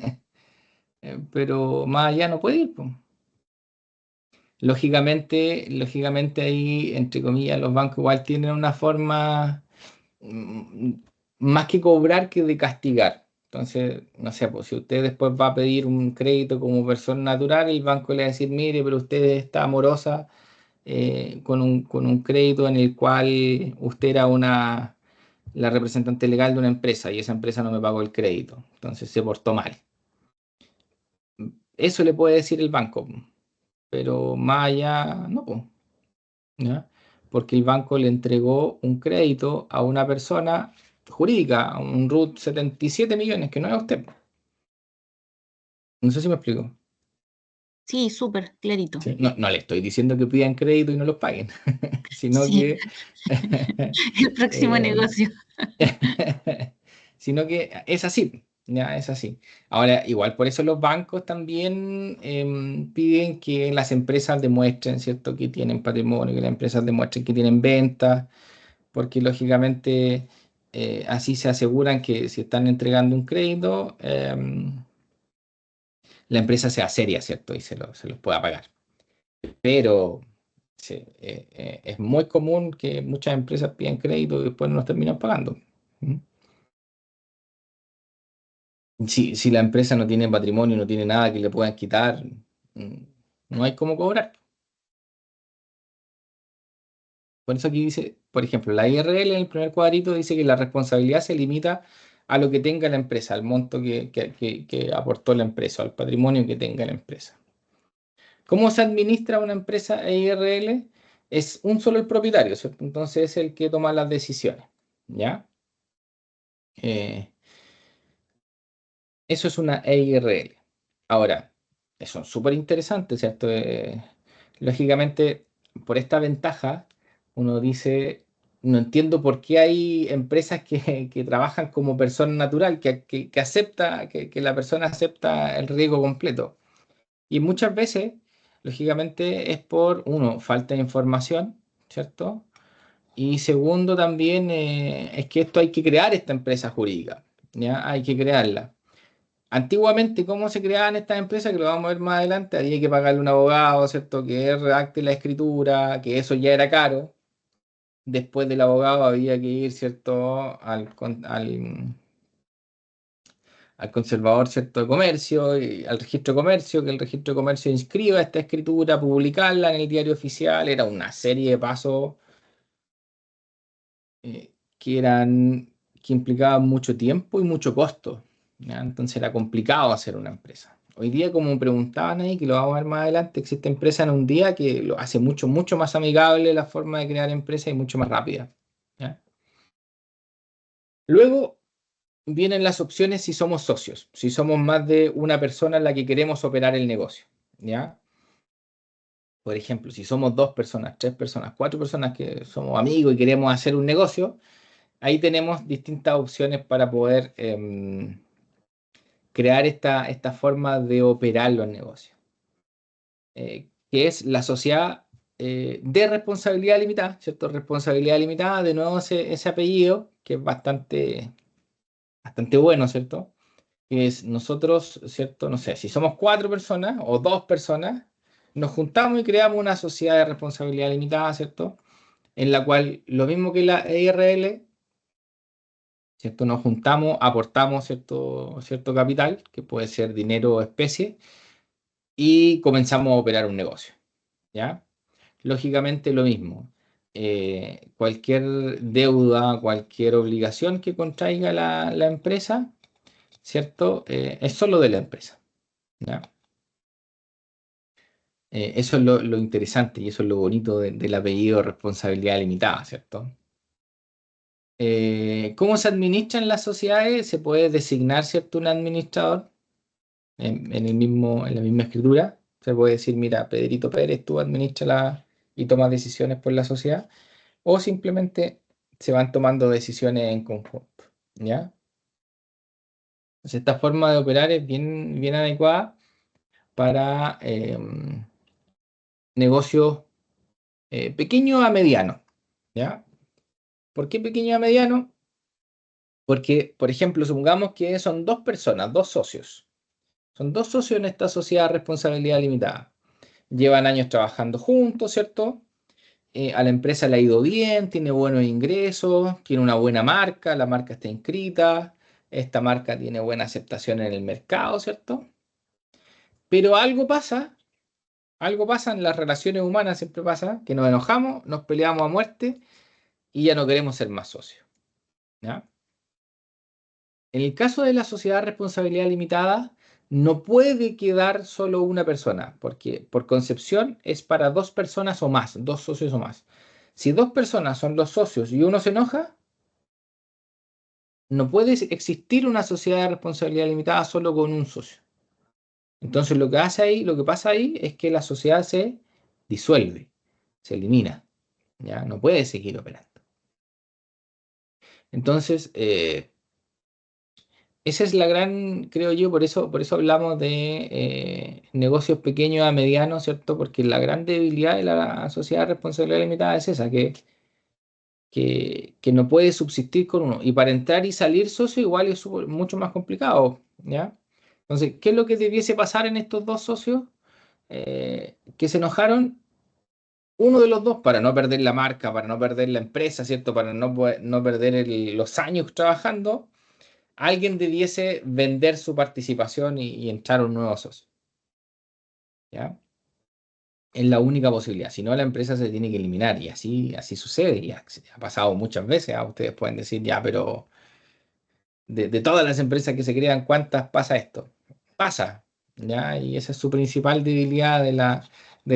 Pero más allá no puede ir, po. Lógicamente ahí, entre comillas, los bancos igual tienen una forma mm, más que cobrar que de castigar. Entonces, no sé, pues si usted después va a pedir un crédito como persona natural, el banco le va a decir, mire, pero usted está morosa con un crédito en el cual usted era la representante legal de una empresa y esa empresa no me pagó el crédito, entonces se portó mal. Eso le puede decir el banco, pero más allá no, po, ¿ya? Porque el banco le entregó un crédito a una persona jurídica, a un RUT 77 millones, que no es usted. No sé si me explico. Sí, súper, clarito. Sí, no le estoy diciendo que pidan crédito y no los paguen, sino Sí, que el próximo eh, negocio. sino que es así, ya es así. Ahora, igual por eso los bancos también piden que las empresas demuestren, ¿cierto?, que tienen patrimonio, que las empresas demuestren que tienen ventas, porque lógicamente así se aseguran que si están entregando un crédito, la empresa sea seria, ¿cierto?, y se los pueda pagar. Pero sí, es muy común que muchas empresas piden crédito y después no los terminan pagando. ¿Mm? Si la empresa no tiene patrimonio, no tiene nada que le puedan quitar, no hay cómo cobrar. Por eso aquí dice, por ejemplo, la IRL en el primer cuadrito dice que la responsabilidad se limita a lo que tenga la empresa, al monto que aportó la empresa, al patrimonio que tenga la empresa. ¿Cómo se administra una empresa EIRL? Es un solo el propietario, ¿cierto? Entonces es el que toma las decisiones, ¿ya? Eh, Eso es una EIRL. Ahora, son súper interesantes, ¿cierto? Lógicamente, por esta ventaja, uno dice, no entiendo por qué hay empresas que trabajan como persona natural, que acepta, que la persona acepta el riesgo completo. Y muchas veces, lógicamente, es por, uno, falta de información, ¿cierto? Y segundo, también es que esto hay que crear esta empresa jurídica, ¿ya? Hay que crearla. Antiguamente, ¿cómo se creaban estas empresas? Que lo vamos a ver más adelante. Había que pagarle un abogado, ¿cierto? Que redacte la escritura, que eso ya era caro. Después del abogado había que ir, ¿cierto? Al conservador, ¿cierto? De comercio, y al registro de comercio, que el registro de comercio inscriba esta escritura, publicarla en el diario oficial. Era una serie de pasos que implicaban mucho tiempo y mucho costo. ¿ya? Entonces era complicado hacer una empresa. Hoy día, como preguntaban ahí, que lo vamos a ver más adelante, existe empresa en un día que lo hace mucho, mucho más amigable la forma de crear empresa y mucho más rápida, ¿ya? Luego vienen las opciones si somos socios, si somos más de una persona en la que queremos operar el negocio, ¿ya? Por ejemplo, si somos 2 personas, 3 personas, 4 personas que somos amigos y queremos hacer un negocio, ahí tenemos distintas opciones para poder crear esta forma de operar los negocios, que es la sociedad de responsabilidad limitada, ¿cierto? Responsabilidad limitada, de nuevo ese apellido, que es bastante bueno, ¿cierto? Que es nosotros, ¿cierto? No sé, si somos 4 personas o 2 personas, nos juntamos y creamos una sociedad de responsabilidad limitada, ¿cierto? En la cual, lo mismo que la EIRL, ¿cierto? Nos juntamos, aportamos cierto capital, que puede ser dinero o especie, y comenzamos a operar un negocio, ¿ya? Lógicamente lo mismo. Cualquier deuda, cualquier obligación que contraiga la empresa, ¿cierto? Es solo de la empresa, ¿ya? Eso es lo interesante y eso es lo bonito del apellido responsabilidad limitada, ¿cierto? ¿Cómo se administran las sociedades? Se puede designar, ¿cierto?, un administrador en la misma escritura. Se puede decir, mira, Pedrito Pérez, tú administra y tomas decisiones por la sociedad. O simplemente se van tomando decisiones en conjunto, ¿ya? Entonces, esta forma de operar es bien, bien adecuada para negocios pequeños a medianos, ¿ya? ¿Por qué pequeño a mediano? Porque, por ejemplo, supongamos que son 2 personas, 2 socios. Son 2 socios en esta sociedad de responsabilidad limitada. Llevan años trabajando juntos, ¿cierto? A la empresa le ha ido bien, tiene buenos ingresos, tiene una buena marca, la marca está inscrita, esta marca tiene buena aceptación en el mercado, ¿cierto? Pero algo pasa en las relaciones humanas, siempre pasa, que nos enojamos, nos peleamos a muerte y ya no queremos ser más socios, ¿ya? En el caso de la sociedad de responsabilidad limitada, no puede quedar solo una persona, porque por concepción es para 2 personas o más, 2 socios o más. Si 2 personas son los socios y uno se enoja, no puede existir una sociedad de responsabilidad limitada solo con un socio. Entonces lo que pasa ahí es que la sociedad se disuelve, se elimina, ¿ya? No puede seguir operando. Entonces, esa es la gran, creo yo, por eso hablamos de negocios pequeños a medianos, ¿cierto? Porque la gran debilidad de la sociedad de responsabilidad limitada es esa, que no puede subsistir con uno. Y para entrar y salir socio igual es mucho más complicado, ¿ya? Entonces, ¿qué es lo que debiese pasar en estos 2 socios? Que se enojaron uno de los dos para no perder la marca, para no perder la empresa, ¿cierto? Para no perder los años trabajando. Alguien debiese vender su participación y entrar un nuevo socio, ¿ya? Es la única posibilidad. Si no, la empresa se tiene que eliminar y así sucede. Y ha pasado muchas veces. Ustedes pueden decir, ya, pero de todas las empresas que se crean, ¿cuántas pasa esto? Pasa, ¿ya? Y esa es su principal debilidad de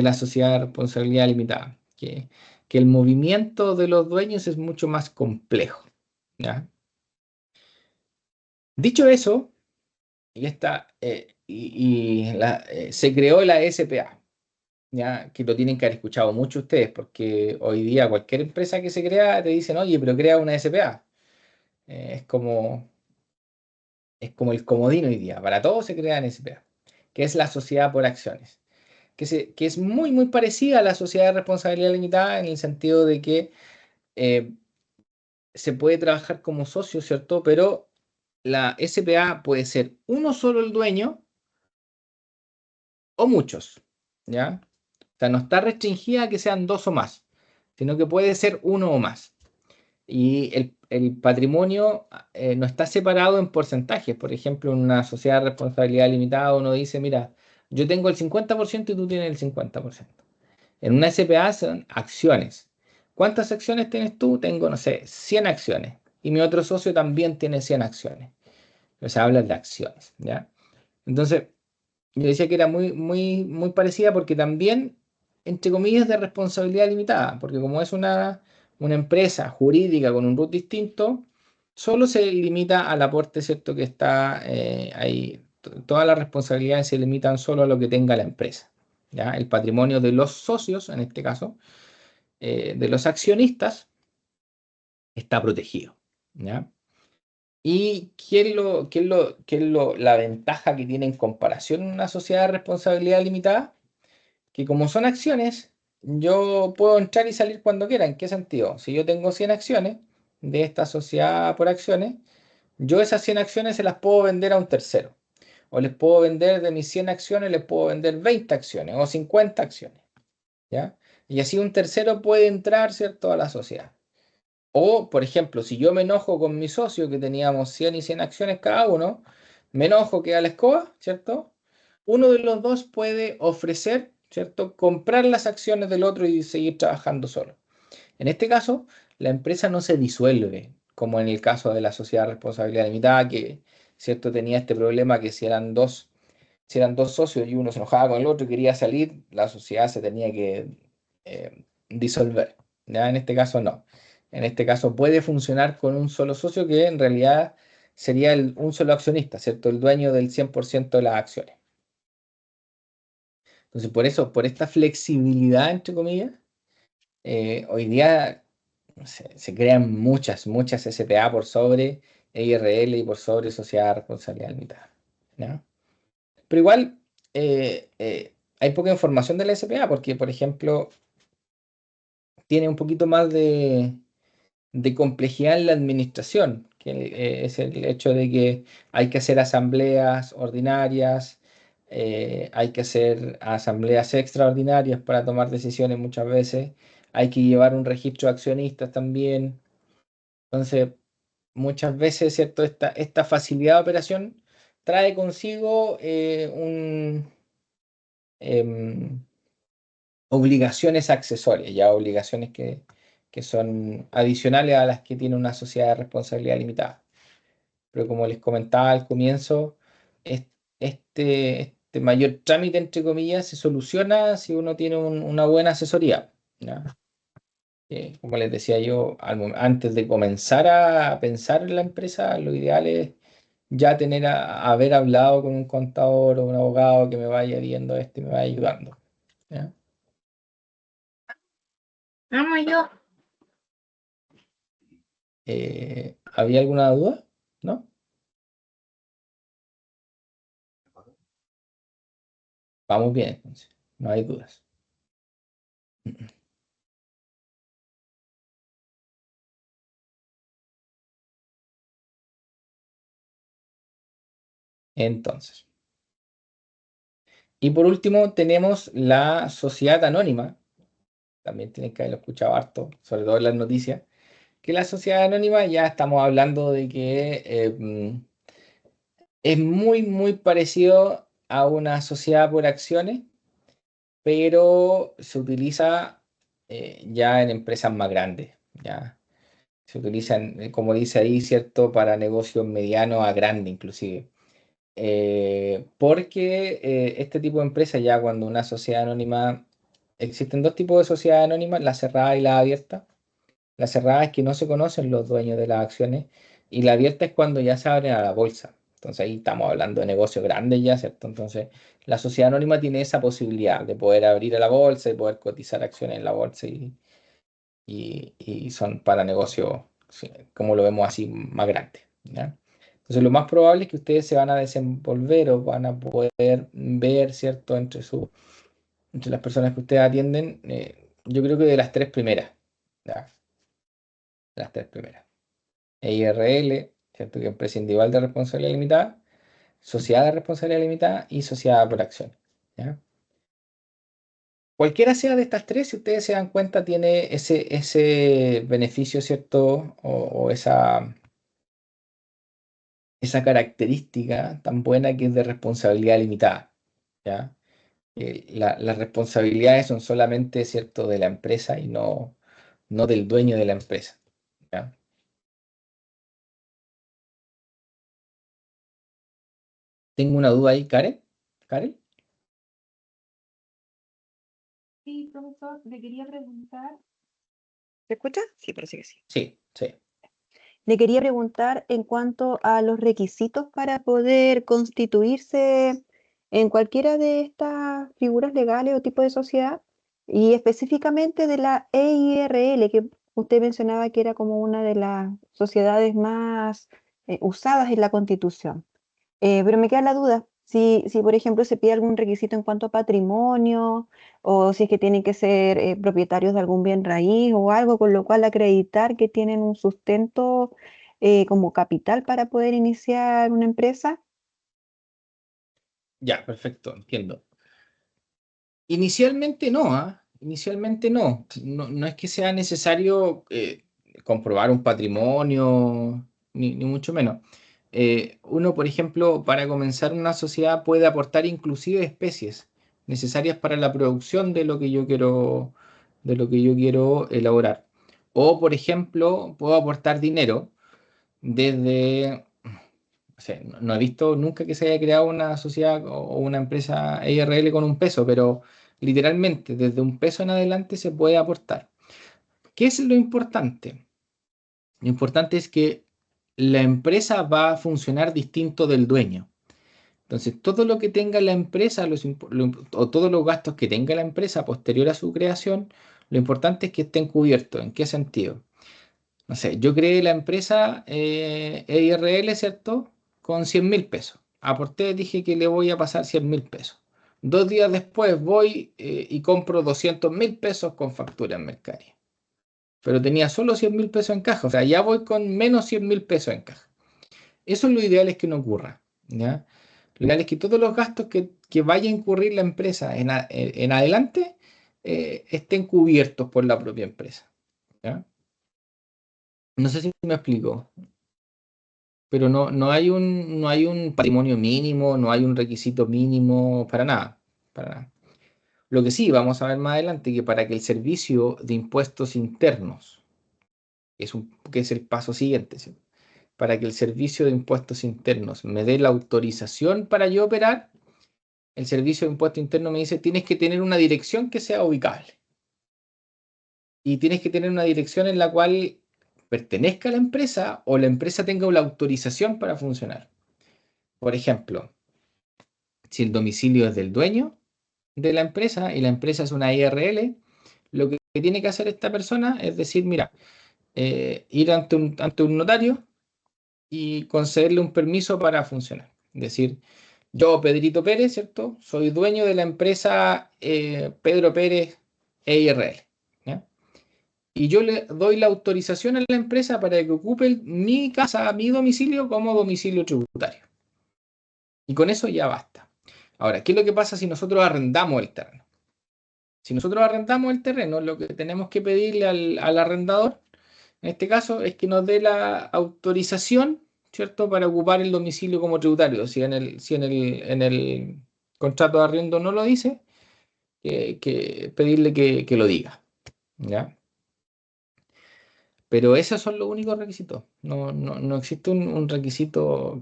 la sociedad de responsabilidad limitada, que el movimiento de los dueños es mucho más complejo, ¿ya? Dicho eso, se creó la SPA, ¿ya? Que lo tienen que haber escuchado mucho ustedes, porque hoy día cualquier empresa que se crea te dicen, oye, pero crea una SPA. Es como el comodín hoy día, para todos se crea en SPA, que es la sociedad por acciones, que es muy, muy parecida a la sociedad de responsabilidad limitada en el sentido de que se puede trabajar como socio, ¿cierto? Pero la SPA puede ser uno solo el dueño o muchos, ¿ya? O sea, no está restringida a que sean 2 o más, sino que puede ser uno o más. Y el patrimonio no está separado en porcentajes. Por ejemplo, en una sociedad de responsabilidad limitada uno dice, mira, yo tengo el 50% y tú tienes el 50%. En una SPA son acciones. ¿Cuántas acciones tienes tú? Tengo, no sé, 100 acciones. Y mi otro socio también tiene 100 acciones. pero se habla de acciones, ¿ya? Entonces, yo decía que era muy parecida porque también, entre comillas, de responsabilidad limitada, porque como es una empresa jurídica con un RUT distinto, solo se limita al aporte, ¿cierto? Que está ahí. Todas las responsabilidades se limitan solo a lo que tenga la empresa, ¿ya? El patrimonio de los socios, en este caso, de los accionistas, está protegido, ¿ya? ¿Y la ventaja que tiene en comparación a una sociedad de responsabilidad limitada? Que como son acciones, yo puedo entrar y salir cuando quiera. ¿En qué sentido? Si yo tengo 100 acciones de esta sociedad por acciones, yo esas 100 acciones se las puedo vender a un tercero. O les puedo vender de mis 100 acciones, les puedo vender 20 acciones o 50 acciones, ¿ya? Y así un tercero puede entrar, ¿cierto?, a la sociedad. O, por ejemplo, si yo me enojo con mi socio, que teníamos 100 y 100 acciones cada uno, me enojo que a la escoba, ¿cierto? Uno de los dos puede ofrecer, ¿cierto?, comprar las acciones del otro y seguir trabajando solo. En este caso, la empresa no se disuelve, como en el caso de la sociedad de responsabilidad limitada, que, ¿cierto?, tenía este problema que si eran dos socios y uno se enojaba con el otro y quería salir, la sociedad se tenía que disolver. ¿Ya? En este caso no. En este caso puede funcionar con un solo socio que en realidad sería un solo accionista, ¿cierto? El dueño del 100% de las acciones. Entonces, por eso, por esta flexibilidad, entre comillas, hoy día se crean muchas SPA por sobre EIRL y por sobre sociedad de responsabilidad limitada. ¿Ya? Pero igual hay poca información de la SPA porque, por ejemplo, tiene un poquito más de complejidad en la administración, que es el hecho de que hay que hacer asambleas ordinarias, hay que hacer asambleas extraordinarias para tomar decisiones muchas veces, hay que llevar un registro de accionistas también. Entonces, muchas veces, ¿cierto? Esta facilidad de operación trae consigo obligaciones accesorias, ya obligaciones que son adicionales a las que tiene una sociedad de responsabilidad limitada. Pero como les comentaba al comienzo, este mayor trámite, entre comillas, se soluciona si uno tiene una buena asesoría, ¿ya? Como les decía yo, antes de comenzar a pensar en la empresa, lo ideal es ya haber hablado con un contador o un abogado que me vaya viendo esto y me vaya ayudando, ¿ya? Vamos yo. ¿Había alguna duda? ¿No? Vamos bien, entonces. No hay dudas. Entonces. Y por último tenemos la sociedad anónima. También tienen que haberlo escuchado harto, sobre todo en las noticias. Que la sociedad anónima ya estamos hablando de que es muy parecido a una sociedad por acciones, pero se utiliza ya en empresas más grandes, ¿ya? Se utilizan, como dice ahí, ¿cierto?, para negocios medianos a grandes inclusive. Porque este tipo de empresas, ya cuando una sociedad anónima, existen dos tipos de sociedades anónimas, la cerrada y la abierta. La cerrada es que no se conocen los dueños de las acciones y la abierta es cuando ya se abren a la bolsa. Entonces ahí estamos hablando de negocios grandes ya, ¿cierto? Entonces la sociedad anónima tiene esa posibilidad de poder abrir a la bolsa y poder cotizar acciones en la bolsa y son para negocios, sí, como lo vemos así, más grandes, ¿ya? Entonces lo más probable es que ustedes se van a desenvolver o van a poder ver, ¿cierto?, entre las personas que ustedes atienden, yo creo que de las tres primeras, ¿ya? Las tres primeras. EIRL, ¿cierto?, que es empresa individual de responsabilidad limitada, sociedad de responsabilidad limitada y sociedad por acciones, ¿ya? Cualquiera sea de estas tres, si ustedes se dan cuenta, tiene ese beneficio, ¿cierto? O esa característica tan buena que es de responsabilidad limitada, ¿ya? Las responsabilidades son solamente, ¿cierto?, de la empresa y no del dueño de la empresa, ¿ya? Tengo una duda ahí, Karen. ¿Karen? Sí, profesor, le quería preguntar. ¿Se escucha? Sí, parece que sí. Sí, sí. Le quería preguntar en cuanto a los requisitos para poder constituirse en cualquiera de estas figuras legales o tipo de sociedad, y específicamente de la EIRL, que usted mencionaba que era como una de las sociedades más usadas en la Constitución. Pero me queda la duda, si por ejemplo se pide algún requisito en cuanto a patrimonio, o si es que tienen que ser propietarios de algún bien raíz o algo, con lo cual acreditar que tienen un sustento como capital para poder iniciar una empresa. Ya, perfecto, entiendo. Inicialmente no, ¿ah? Inicialmente no. No es que sea necesario comprobar un patrimonio, ni mucho menos. Uno, por ejemplo, para comenzar una sociedad puede aportar inclusive especies necesarias para la producción de lo que yo quiero elaborar. O, por ejemplo, puedo aportar dinero desde, o sea, no he visto nunca que se haya creado una sociedad o una empresa EIRL con un peso, pero literalmente desde un peso en adelante se puede aportar. ¿Qué es lo importante? Lo importante es que la empresa va a funcionar distinto del dueño. Entonces, todo lo que tenga la empresa o todos los gastos que tenga la empresa posterior a su creación, lo importante es que estén cubiertos. ¿En qué sentido? No sé, yo creé la empresa EIRL, ¿cierto? Con 100.000 pesos. Aporté, dije que le voy a pasar 100.000 pesos. 2 días después voy y compro 200.000 pesos con factura en Mercari. Pero tenía solo 100.000 pesos en caja. O sea, ya voy con menos 100.000 pesos en caja. Eso es lo ideal, es que no ocurra, ¿ya? Lo ideal es que todos los gastos que vaya a incurrir la empresa en adelante estén cubiertos por la propia empresa, ¿ya? No sé si me explico, pero no hay un patrimonio mínimo, no hay un requisito mínimo para nada, para nada. Lo que sí, vamos a ver más adelante, que para que el servicio de impuestos internos, que es el paso siguiente, ¿sí? Para que el servicio de impuestos internos me dé la autorización para yo operar, el servicio de impuestos internos me dice, tienes que tener una dirección que sea ubicable. Y tienes que tener una dirección en la cual pertenezca a la empresa o la empresa tenga la autorización para funcionar. Por ejemplo, si el domicilio es del dueño de la empresa y la empresa es una IRL, lo que tiene que hacer esta persona es decir, mira, ir ante un notario y concederle un permiso para funcionar. Es decir, yo, Pedrito Pérez, ¿cierto? Soy dueño de la empresa Pedro Pérez EIRL, ¿ya? Y yo le doy la autorización a la empresa para que ocupe mi casa, mi domicilio como domicilio tributario. Y con eso ya basta. Ahora, ¿qué es lo que pasa si nosotros arrendamos el terreno? Si nosotros arrendamos el terreno, lo que tenemos que pedirle al arrendador, en este caso, es que nos dé la autorización, ¿cierto?, para ocupar el domicilio como tributario. Si en el contrato de arriendo no lo dice, que pedirle que lo diga, ¿ya? Pero esos son los únicos requisitos. No existe un requisito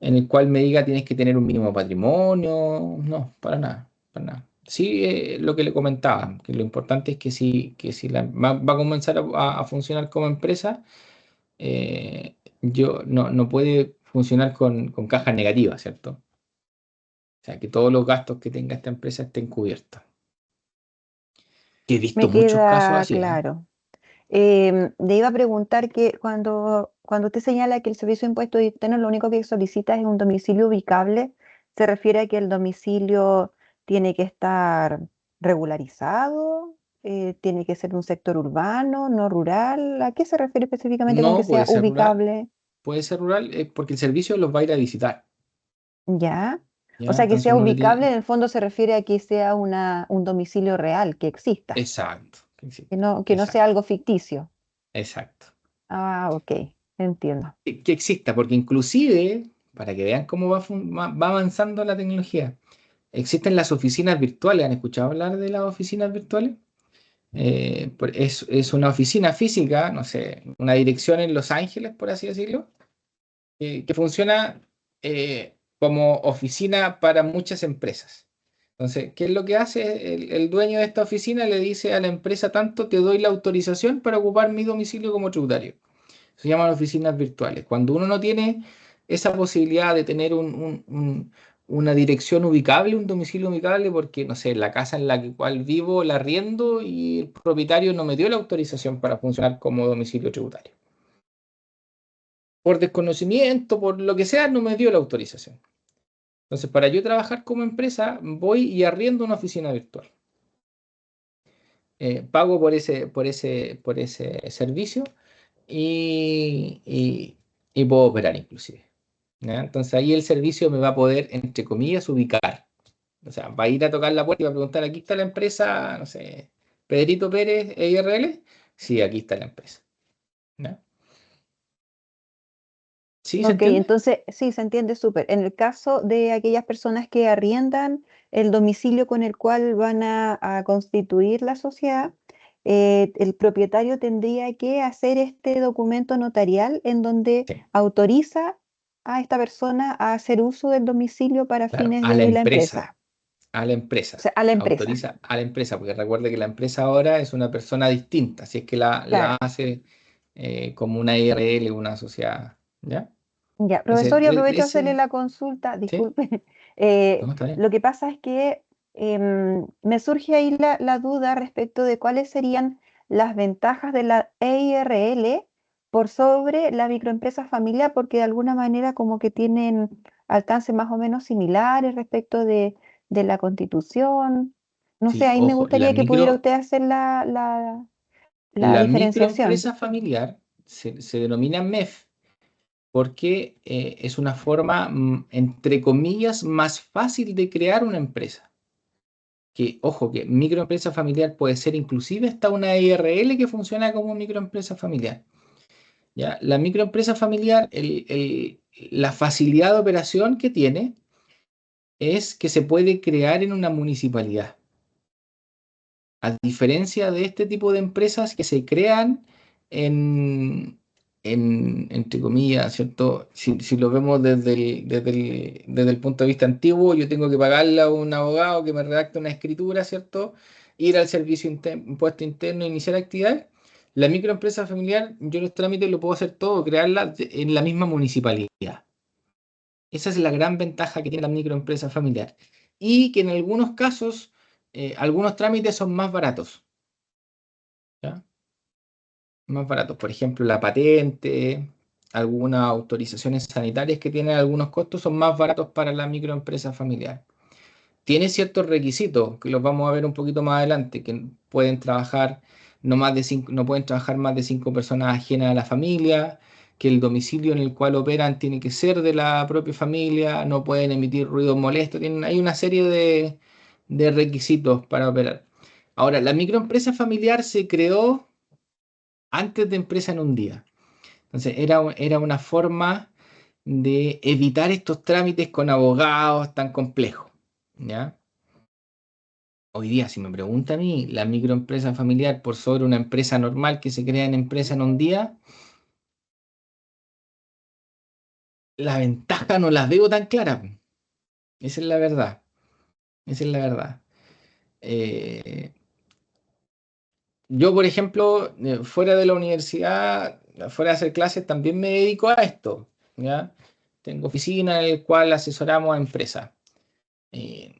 en el cual me diga tienes que tener un mínimo patrimonio. No, para nada, para nada. Sí, lo que le comentaba, que lo importante es que si va a comenzar a funcionar como empresa, no puede funcionar con caja negativa, ¿cierto? O sea, que todos los gastos que tenga esta empresa estén cubiertos. Que he visto Me muchos casos queda así, ¿eh? claro. Le iba a preguntar que cuando usted señala que el servicio de impuestos internos lo único que solicita es un domicilio ubicable, ¿se refiere a que el domicilio tiene que estar regularizado? ¿Tiene que ser un sector urbano, no rural? ¿A qué se refiere específicamente con que No sea ubicable? puede ser rural, porque el servicio los va a ir a visitar, ¿Ya? O ¿ya? sea, que Entonces sea uno le ubicable, tiene... en el fondo se refiere a que sea un domicilio real, que exista, Exacto, que no sea exacto, algo ficticio. exacto. Ah, ok, entiendo. Que exista, porque inclusive, para que vean cómo va avanzando la tecnología, existen las oficinas virtuales. ¿Han escuchado hablar de las oficinas virtuales? Es una oficina física, no sé, una dirección en Los Ángeles, por así decirlo, que funciona como oficina para muchas empresas. Entonces, ¿qué es lo que hace? El dueño de esta oficina le dice a la empresa tanto, te doy la autorización para ocupar mi domicilio como tributario. Se llaman oficinas virtuales. Cuando uno no tiene esa posibilidad de tener una dirección ubicable, un domicilio ubicable, porque, no sé, la casa en la cual vivo la arriendo y el propietario no me dio la autorización para funcionar como domicilio tributario. Por desconocimiento, por lo que sea, no me dio la autorización. Entonces, para yo trabajar como empresa, voy y arriendo una oficina virtual. Pago por ese servicio y puedo operar inclusive. ¿Ya? Entonces ahí el servicio me va a poder, entre comillas, ubicar. O sea, va a ir a tocar la puerta y va a preguntar, ¿aquí está la empresa, no sé, Pedrito Pérez, EIRL? Sí, aquí está la empresa. ¿Ya? ¿Sí se Ok, entiende? entonces sí, se entiende súper. En el caso de aquellas personas que arriendan el domicilio con el cual van a constituir la sociedad, el propietario tendría que hacer este documento notarial en donde Sí, autoriza a esta persona a hacer uso del domicilio para claro, fines a la de la empresa. empresa, A la o empresa, sea, a la empresa. autoriza a la empresa, porque recuerde que la empresa ahora es una persona distinta, si es que la Claro. hace como una IRL, una sociedad, ¿ya? Ya, Entonces, profesor, y aprovecho a hacerle ese, la consulta, ¿sí? disculpe. No, está bien. Lo que pasa es que me surge ahí la duda respecto de cuáles serían las ventajas de la EIRL por sobre la microempresa familiar, porque de alguna manera como que tienen alcances más o menos similares respecto de la constitución. No sé, Sí, ahí me ojo, gustaría que pudiera usted hacer la la diferenciación. microempresa familiar se denomina MEF porque es una forma, entre comillas, más fácil de crear una empresa. Que, ojo, que microempresa familiar puede ser inclusive hasta una IRL que funciona como microempresa familiar. ¿Ya? La microempresa familiar, la facilidad de operación que tiene es que se puede crear en una municipalidad. A diferencia de este tipo de empresas que se crean entre comillas, ¿cierto? Si lo vemos desde el punto de vista antiguo, yo tengo que pagarle a un abogado que me redacte una escritura, ¿cierto? Ir al servicio impuesto interno, iniciar actividades. La microempresa familiar, yo los trámites lo puedo hacer todo, crearla en la misma municipalidad. Esa es la gran ventaja que tiene la microempresa familiar. Y que en algunos casos, algunos trámites son más baratos. ¿Ya? Más baratos. Por ejemplo, la patente, algunas autorizaciones sanitarias que tienen algunos costos son más baratos para la microempresa familiar. Tiene ciertos requisitos, que los vamos a ver un poquito más adelante, que pueden trabajar no pueden trabajar más de 5 personas ajenas a la familia, que el domicilio en el cual operan tiene que ser de la propia familia, no pueden emitir ruidos molestos, hay una serie de requisitos para operar. Ahora, la microempresa familiar se creó antes de empresa en un día. Entonces, era una forma de evitar estos trámites con abogados tan complejos, ¿ya? Hoy día, si me pregunta a mí, la microempresa familiar por sobre una empresa normal que se crea en empresa en un día, la ventaja no las veo tan claras. Esa es la verdad. Esa es la verdad. Eh, yo, por ejemplo, fuera de la universidad, fuera de hacer clases, también me dedico a esto, ¿ya? Tengo oficina en la cual asesoramos a empresas. Eh,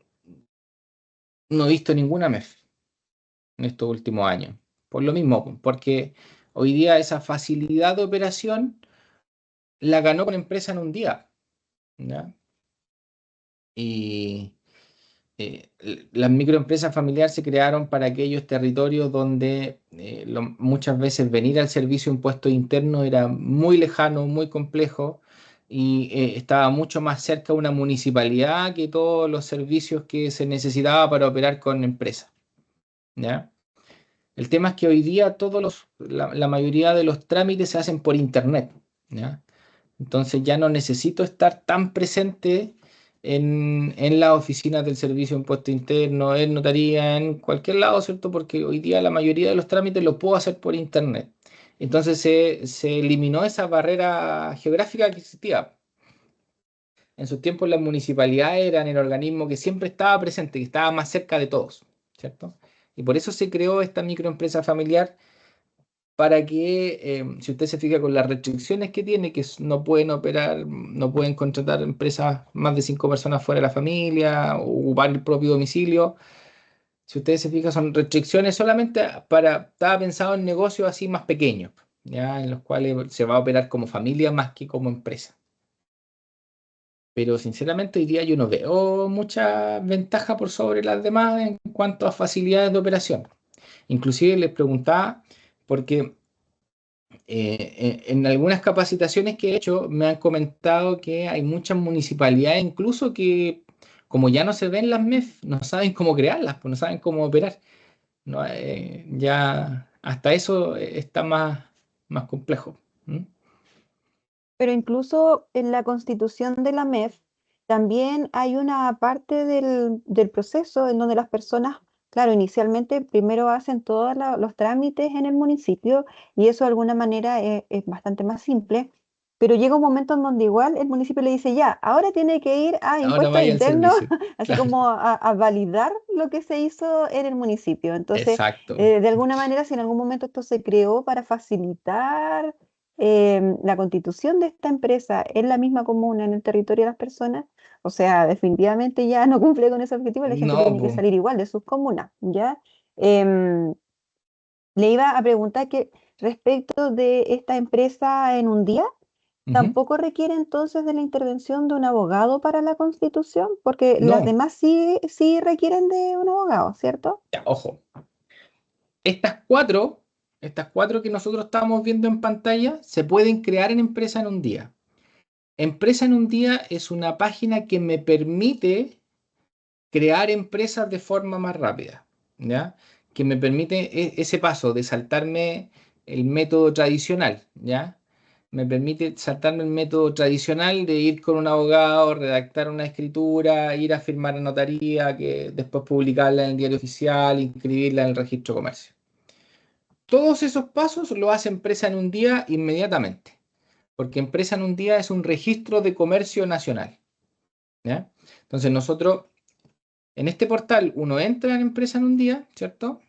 no he visto ninguna MEF en estos últimos años. Por lo mismo, porque hoy día esa facilidad de operación la ganó con empresa en un día, ¿ya? Y las microempresas familiares se crearon para aquellos territorios donde muchas veces venir al servicio de impuestos internos era muy lejano, muy complejo y estaba mucho más cerca de una municipalidad que todos los servicios que se necesitaba para operar con empresas, ¿ya? El tema es que hoy día la mayoría de los trámites se hacen por internet, ¿ya? Entonces ya no necesito estar tan presente en las oficinas del Servicio de Impuesto Interno, en notaría, en cualquier lado, ¿cierto? Porque hoy día la mayoría de los trámites los puedo hacer por internet. Entonces se eliminó esa barrera geográfica que existía. En sus tiempos las municipalidades eran el organismo que siempre estaba presente, que estaba más cerca de todos, ¿cierto? Y por eso se creó esta microempresa familiar para que, si usted se fija con las restricciones que tiene, que no pueden operar, no pueden contratar empresas más de 5 personas fuera de la familia, o ocupar el propio domicilio. Si ustedes se fijan, son restricciones solamente estaba pensado en negocios así más pequeños, ¿ya? En los cuales se va a operar como familia más que como empresa. Pero sinceramente hoy día yo no veo mucha ventaja por sobre las demás en cuanto a facilidades de operación. Inclusive les preguntaba, porque en algunas capacitaciones que he hecho me han comentado que hay muchas municipalidades incluso que, como ya no se ven las MEF, no saben cómo crearlas, pues no saben cómo operar. No, ya hasta eso está más complejo. ¿Mm? Pero incluso en la constitución de la MEF también hay una parte del proceso en donde las personas, claro, inicialmente primero hacen todos los trámites en el municipio y eso de alguna manera es bastante más simple, pero llega un momento en donde igual el municipio le dice, ya, ahora tiene que ir a Ahora impuestos vaya al internos, servicio. así Claro. como a validar lo que se hizo en el municipio. Entonces, Exacto. de alguna manera, si en algún momento esto se creó para facilitar la constitución de esta empresa en la misma comuna, en el territorio de las personas, o sea, definitivamente ya no cumple con ese objetivo, la gente No, tiene que pues. salir igual de sus comunas, ¿ya? Em, Le iba a preguntar que respecto de esta empresa en un día, Ujú. ¿tampoco requiere entonces de la intervención de un abogado para la constitución? Porque las No, demás sí requieren de un abogado, ¿cierto? ya, ojo. Estas cuatro que nosotros estamos viendo en pantalla se pueden crear en Empresa en un día. Empresa en un día es una página que me permite crear empresas de forma más rápida, ¿ya? Que me permite ese paso de saltarme el método tradicional, ¿ya? Me permite saltarme el método tradicional de ir con un abogado, redactar una escritura, ir a firmar a notaría, que después publicarla en el diario oficial, inscribirla en el registro de comercio. Todos esos pasos lo hace Empresa en un día inmediatamente, porque Empresa en un día es un registro de comercio nacional, ¿ya? Entonces nosotros en este portal uno entra en Empresa en un día, ¿cierto?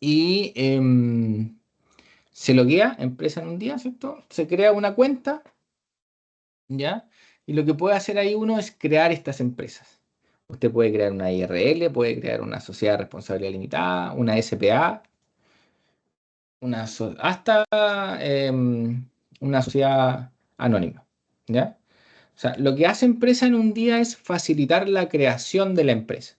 Y se loguea Empresa en un día, ¿cierto? Se crea una cuenta, ¿ya? Y lo que puede hacer ahí uno es crear estas empresas. Usted puede crear una IRL, puede crear una sociedad de responsabilidad limitada, una SPA, hasta una sociedad anónima, ¿ya? O sea, lo que hace Empresa en un día es facilitar la creación de la empresa.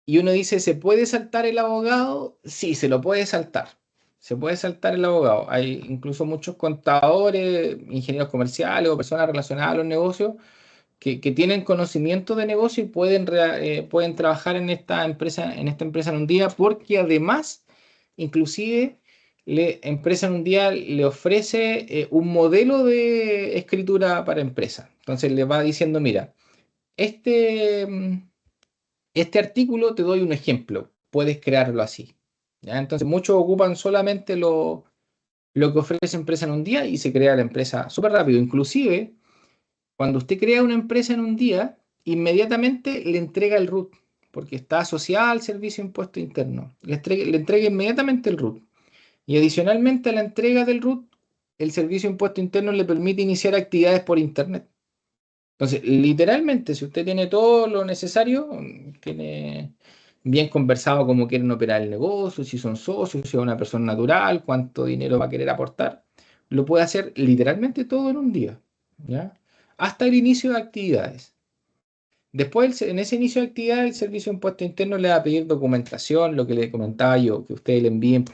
Y uno dice, ¿se puede saltar el abogado? Sí, se lo puede saltar. Se puede saltar el abogado. Hay incluso muchos contadores, ingenieros comerciales o personas relacionadas a los negocios que tienen conocimiento de negocio y pueden trabajar en esta empresa en un día, porque además, inclusive, Empresa en un día le ofrece un modelo de escritura para empresa. Entonces le va diciendo, mira, este, este artículo te doy un ejemplo, puedes crearlo así, ¿ya? Entonces muchos ocupan solamente lo que ofrece Empresa en un día y se crea la empresa súper rápido. Inclusive, cuando usted crea una empresa en un día, inmediatamente le entrega el RUT, porque está asociada al Servicio de Impuesto Interno. Le entrega inmediatamente el RUT. Y adicionalmente a la entrega del RUT, el Servicio de Impuesto Interno le permite iniciar actividades por Internet. Entonces, literalmente, si usted tiene todo lo necesario, tiene bien conversado cómo quieren operar el negocio, si son socios, si es una persona natural, cuánto dinero va a querer aportar, lo puede hacer literalmente todo en un día, ¿ya? Hasta el inicio de actividades. Después, en ese inicio de actividades, el Servicio de Impuesto Interno le va a pedir documentación, lo que le comentaba yo, que ustedes le envíen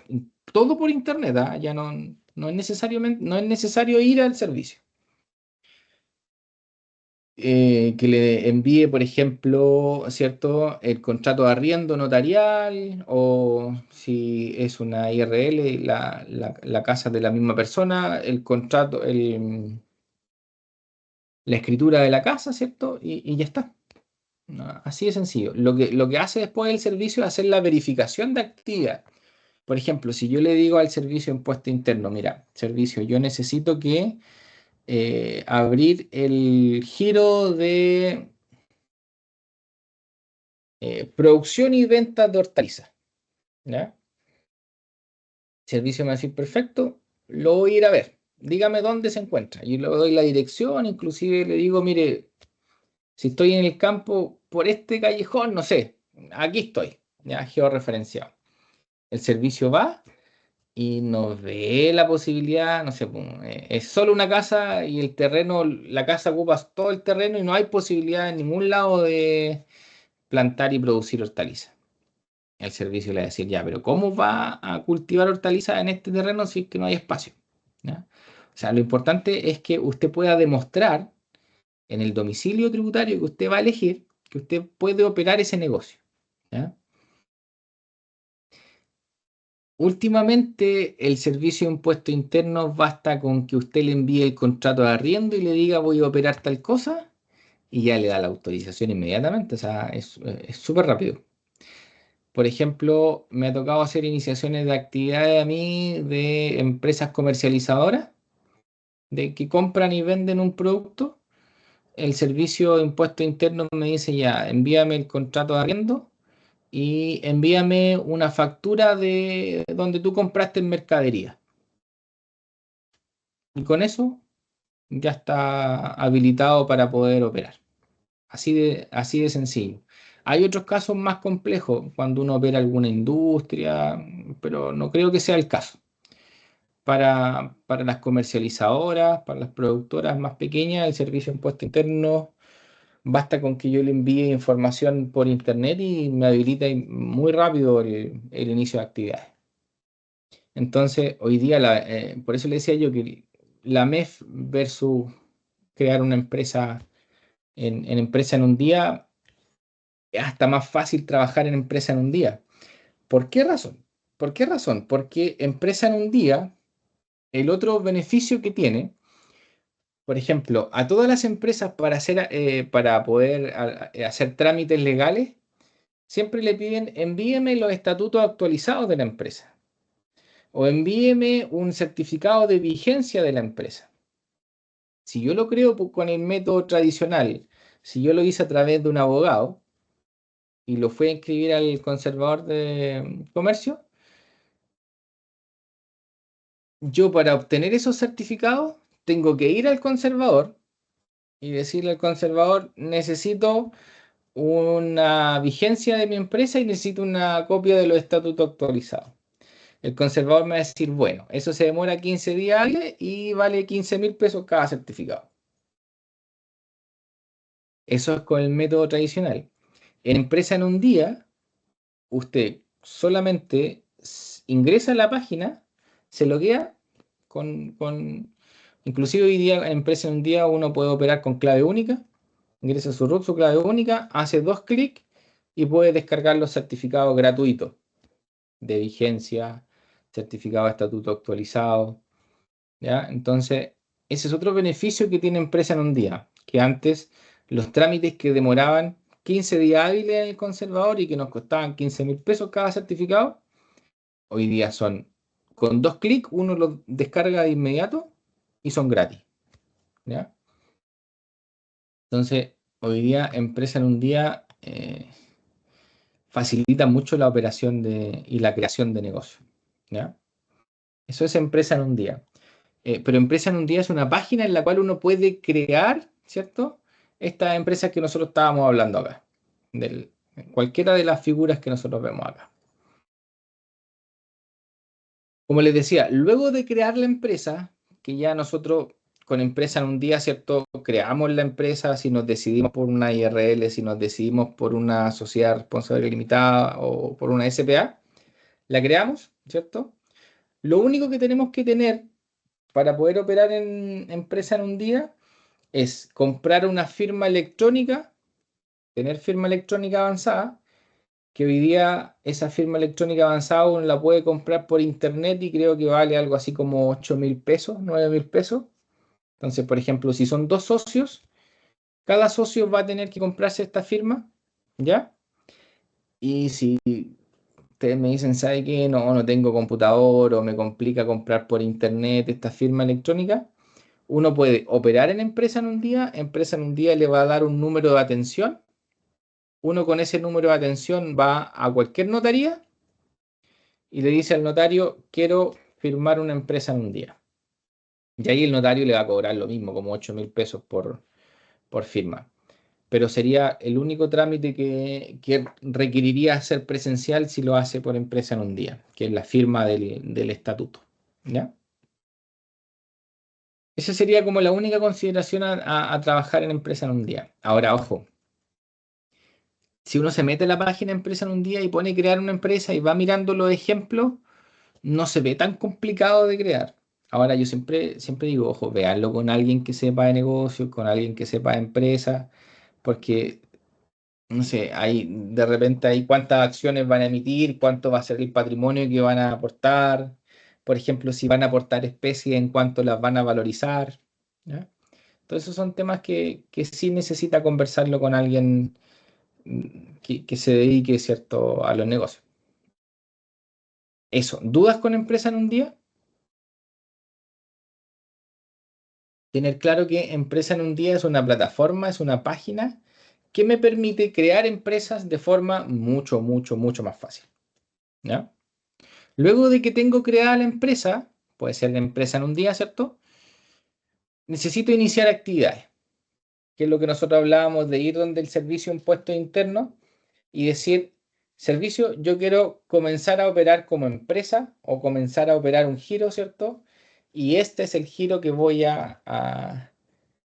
todo por internet, ¿ah? Ya no es necesario ir al servicio. Que le envíe, por ejemplo, ¿cierto? El contrato de arriendo notarial, o si es una IRL, la casa de la misma persona, el contrato, la escritura de la casa, ¿cierto? Y ya está. No, así de sencillo. Lo que hace después el servicio es hacer la verificación de actividad. Por ejemplo, si yo le digo al servicio de impuesto interno, mira, servicio, yo necesito que abrir el giro de producción y venta de hortalizas, ¿ya? Servicio me va a decir, perfecto, lo voy a ir a ver. Dígame dónde se encuentra. Y le doy la dirección, inclusive le digo, mire, si estoy en el campo por este callejón, no sé, aquí estoy, ya georreferenciado. El servicio va y nos ve la posibilidad, no sé, es solo una casa y el terreno, la casa ocupa todo el terreno y no hay posibilidad en ningún lado de plantar y producir hortalizas. El servicio le va a decir, ya, pero ¿cómo va a cultivar hortalizas en este terreno si es que no hay espacio? ¿Ya? O sea, lo importante es que usted pueda demostrar en el domicilio tributario que usted va a elegir que usted puede operar ese negocio. ¿Ya? Últimamente, el servicio de impuestos internos basta con que usted le envíe el contrato de arriendo y le diga voy a operar tal cosa y ya le da la autorización inmediatamente. O sea, es súper rápido. Por ejemplo, me ha tocado hacer iniciaciones de actividades a mí de empresas comercializadoras, de que compran y venden un producto. El servicio de impuestos internos me dice ya, envíame el contrato de arriendo y envíame una factura de donde tú compraste en mercadería. Y con eso ya está habilitado para poder operar. Así de sencillo. Hay otros casos más complejos cuando uno opera alguna industria, pero no creo que sea el caso. Para las comercializadoras, para las productoras más pequeñas, el servicio de impuesto interno basta con que yo le envíe información por internet y me habilita muy rápido el inicio de actividades. Entonces, hoy día, por eso le decía yo que la MEF versus crear una empresa en empresa en un día, es hasta más fácil trabajar en empresa en un día. ¿Por qué razón? ¿Por qué razón? Porque empresa en un día, el otro beneficio que tiene, por ejemplo, a todas las empresas para poder hacer trámites legales, siempre le piden envíeme los estatutos actualizados de la empresa o envíeme un certificado de vigencia de la empresa. Si yo lo creo con el método tradicional, si yo lo hice a través de un abogado y lo fui a inscribir al conservador de comercio, yo para obtener esos certificados tengo que ir al conservador y decirle al conservador, necesito una vigencia de mi empresa y necesito una copia de los estatutos actualizados. El conservador me va a decir, bueno, eso se demora 15 días hábiles y vale 15.000 pesos cada certificado. Eso es con el método tradicional. En empresa en un día, usted solamente ingresa a la página, se loguea inclusive hoy día en empresa en un día uno puede operar con clave única, ingresa su root, su clave única, hace 2 clics y puede descargar los certificados gratuitos de vigencia, certificado de estatuto actualizado, ¿ya? Entonces, ese es otro beneficio que tiene empresa en un día, que antes los trámites que demoraban 15 días hábiles en el conservador y que nos costaban 15.000 pesos cada certificado, hoy día son con 2 clics, uno los descarga de inmediato y son gratis, ¿ya? Entonces, hoy día empresa en un día facilita mucho la operación y la creación de negocio, ¿ya? Eso es empresa en un día. Pero empresa en un día es una página en la cual uno puede crear, ¿cierto? Estas empresas que nosotros estábamos hablando acá, cualquiera de las figuras que nosotros vemos acá. Como les decía, luego de crear la empresa, que ya nosotros con empresa en un día, ¿cierto? Creamos la empresa, si nos decidimos por una IRL, si nos decidimos por una sociedad responsable limitada o por una SPA, la creamos, ¿cierto? Lo único que tenemos que tener para poder operar en empresa en un día es comprar una firma electrónica, tener firma electrónica avanzada, que hoy día esa firma electrónica avanzada uno la puede comprar por internet y creo que vale algo así como 8.000 pesos, 9.000 pesos. Entonces, por ejemplo, si son 2 socios, cada socio va a tener que comprarse esta firma, ¿ya? Y si ustedes me dicen, ¿sabe qué? No tengo computador o me complica comprar por internet esta firma electrónica. Uno puede operar en Empresa en un día. Empresa en un día le va a dar un número de atención. Uno con ese número de atención va a cualquier notaría y le dice al notario, quiero firmar una empresa en un día. Y ahí el notario le va a cobrar lo mismo, como 8.000 pesos por firma. Pero sería el único trámite que requeriría ser presencial si lo hace por Empresa en un día, que es la firma del estatuto. ¿Ya? Esa sería como la única consideración a trabajar en Empresa en un día. Ahora, ojo, si uno se mete en la página Empresa en un día y pone crear una empresa y va mirando los ejemplos, no se ve tan complicado de crear. Ahora, yo siempre digo, ojo, véanlo con alguien que sepa de negocios, con alguien que sepa de empresa, porque no sé, de repente hay cuántas acciones van a emitir, cuánto va a ser el patrimonio que van a aportar, por ejemplo, si van a aportar especies, en cuánto las van a valorizar, ¿ya? Entonces, esos son temas que sí necesita conversarlo con alguien que se dedique, ¿cierto?, a los negocios. Eso, ¿dudas con Empresa en un día? Tener claro que Empresa en un día es una plataforma, es una página que me permite crear empresas de forma mucho más fácil, ¿ya? Luego de que tengo creada la empresa, puede ser la empresa en un día, ¿cierto? Necesito iniciar actividades, que es lo que nosotros hablábamos de ir donde el servicio de impuestos internos y decir, servicio, yo quiero comenzar a operar como empresa o comenzar a operar un giro, ¿cierto? Y este es el giro que voy a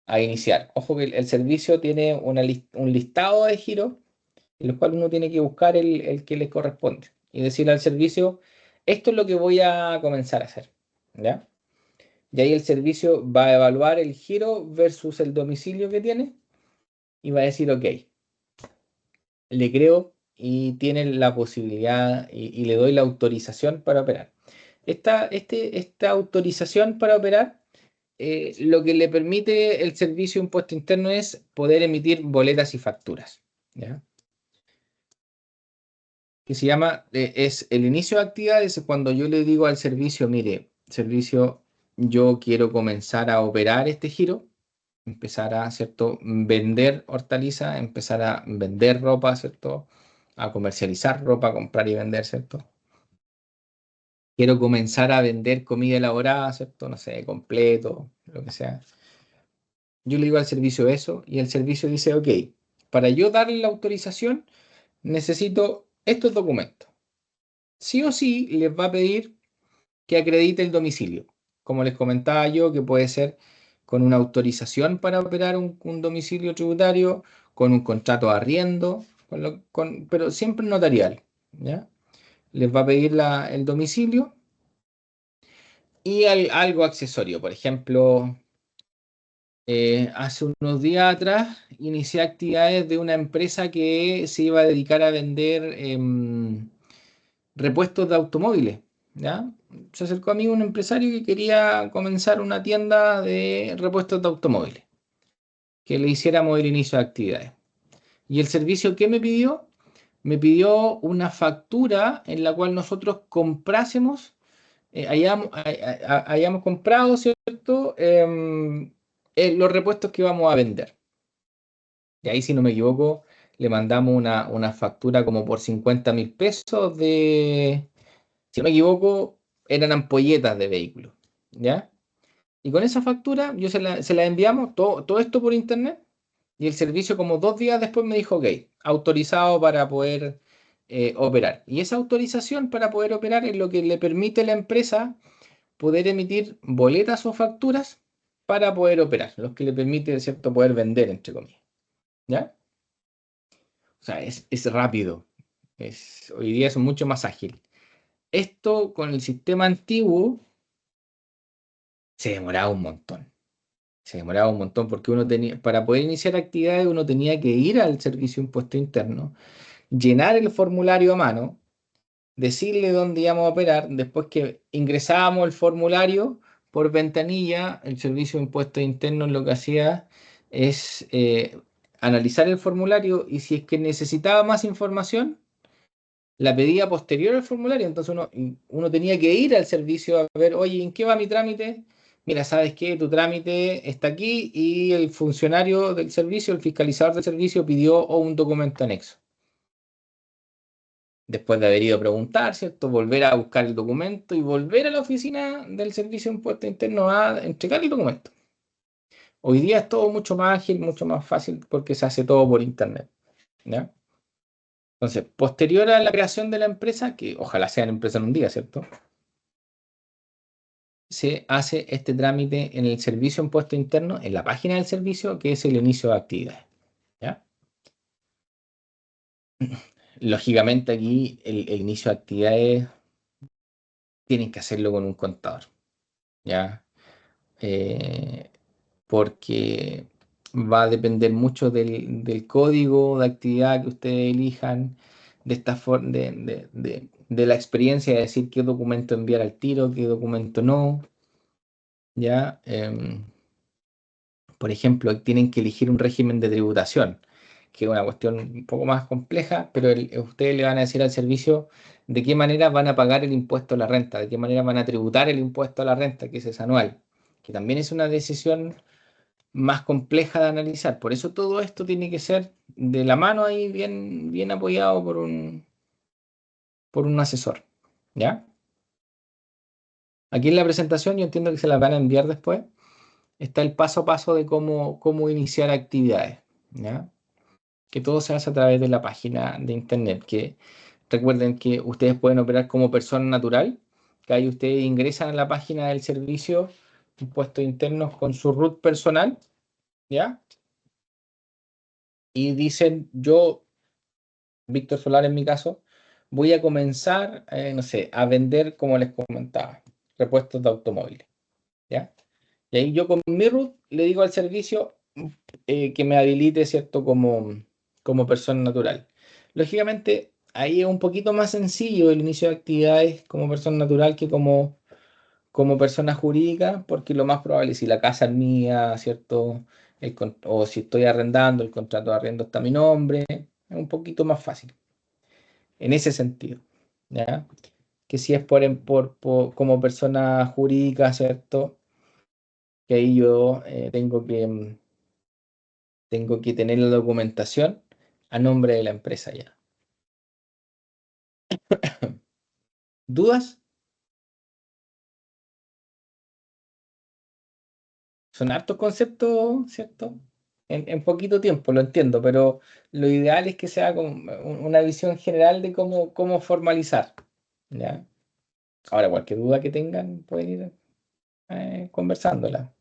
iniciar. Ojo que el servicio tiene un listado de giros en los cuales uno tiene que buscar el que le corresponde y decirle al servicio, esto es lo que voy a comenzar a hacer, ¿ya? Y ahí el servicio va a evaluar el giro versus el domicilio que tiene y va a decir, ok, le creo y tiene la posibilidad y le doy la autorización para operar. Esta autorización para operar, lo que le permite el servicio de impuesto interno es poder emitir boletas y facturas, ¿ya? Que se llama, es el inicio de actividades cuando yo le digo al servicio, mire, servicio, yo quiero comenzar a operar este giro, empezar a, ¿cierto?, vender hortalizas, empezar a vender ropa, ¿cierto?, a comercializar ropa, comprar y vender, ¿cierto? Quiero comenzar a vender comida elaborada, ¿cierto? No sé, completo, lo que sea. Yo le digo al servicio eso y el servicio dice, ok, para yo darle la autorización necesito estos documentos. Sí o sí les va a pedir que acredite el domicilio. Como les comentaba yo, que puede ser con una autorización para operar un domicilio tributario, con un contrato de arriendo, pero siempre notarial, ¿ya? Les va a pedir el domicilio y algo accesorio. Por ejemplo, hace unos días atrás inicié actividades de una empresa que se iba a dedicar a vender repuestos de automóviles, ¿ya? Se acercó a mí un empresario que quería comenzar una tienda de repuestos de automóviles, que le hiciéramos el inicio de actividades. ¿Y el servicio qué me pidió? Me pidió una factura en la cual nosotros comprásemos, hayamos comprado, ¿cierto?, los repuestos que vamos a vender. Y ahí, si no me equivoco, le mandamos una factura como por 50.000 pesos si no me equivoco, eran ampolletas de vehículos, ¿ya? Y con esa factura se la enviamos, todo esto por internet, y el servicio como 2 días después me dijo, ok, autorizado para poder operar. Y esa autorización para poder operar es lo que le permite a la empresa poder emitir boletas o facturas para poder operar, lo que le permite, ¿cierto?, poder vender, entre comillas, ¿ya? O sea, es rápido, hoy día es mucho más ágil. Esto con el sistema antiguo se demoraba un montón. Se demoraba un montón porque para poder iniciar actividades uno tenía que ir al servicio de impuesto interno, llenar el formulario a mano, decirle dónde íbamos a operar, después que ingresábamos el formulario por ventanilla, el servicio de impuestos internos lo que hacía es analizar el formulario y si es que necesitaba más información, la pedía posterior al formulario, entonces uno tenía que ir al servicio a ver, oye, ¿en qué va mi trámite? Mira, ¿sabes qué? Tu trámite está aquí y el funcionario del servicio, el fiscalizador del servicio pidió un documento anexo. Después de haber ido a preguntar, ¿cierto? Volver a buscar el documento y volver a la oficina del Servicio de Impuestos Internos a entregar el documento. Hoy día es todo mucho más ágil, mucho más fácil porque se hace todo por internet, ¿ya? Entonces, posterior a la creación de la empresa, que ojalá sea la empresa en un día, ¿cierto? Se hace este trámite en el Servicio de Impuestos Internos, en la página del servicio, que es el inicio de actividades, ¿ya? Lógicamente aquí el inicio de actividades tienen que hacerlo con un contador, ¿ya? Porque va a depender mucho del código de actividad que ustedes elijan, de esta forma, de la experiencia de decir qué documento enviar al tiro, qué documento no, ¿ya? Por ejemplo, tienen que elegir un régimen de tributación, que es una cuestión un poco más compleja, pero ustedes le van a decir al servicio de qué manera van a pagar el impuesto a la renta, de qué manera van a tributar el impuesto a la renta, que es anual, que también es una decisión más compleja de analizar. Por eso todo esto tiene que ser de la mano ahí, bien, bien apoyado por un asesor, ¿ya? Aquí en la presentación, yo entiendo que se las van a enviar después, está el paso a paso de cómo iniciar actividades, ¿ya? Que todo se hace a través de la página de internet, que recuerden que ustedes pueden operar como persona natural, que ahí ustedes ingresan a la página del servicio Impuestos Internos con su root personal, ¿ya? Y dicen, yo, Víctor Solar en mi caso, voy a comenzar, no sé, a vender, como les comentaba, repuestos de automóviles, ¿ya? Y ahí yo con mi root le digo al servicio que me habilite, ¿cierto? Como persona natural. Lógicamente, ahí es un poquito más sencillo el inicio de actividades como persona natural que como persona jurídica, porque lo más probable es si la casa es mía, ¿cierto? O si estoy arrendando, el contrato de arriendo está a mi nombre, es un poquito más fácil en ese sentido, ¿ya? Que si es como persona jurídica, ¿cierto? Que ahí yo tengo que tener la documentación a nombre de la empresa ya. ¿Dudas? Son hartos conceptos, ¿cierto? En poquito tiempo, lo entiendo, pero lo ideal es que sea como una visión general de cómo formalizar, ¿ya? Ahora, cualquier duda que tengan, pueden ir conversándola.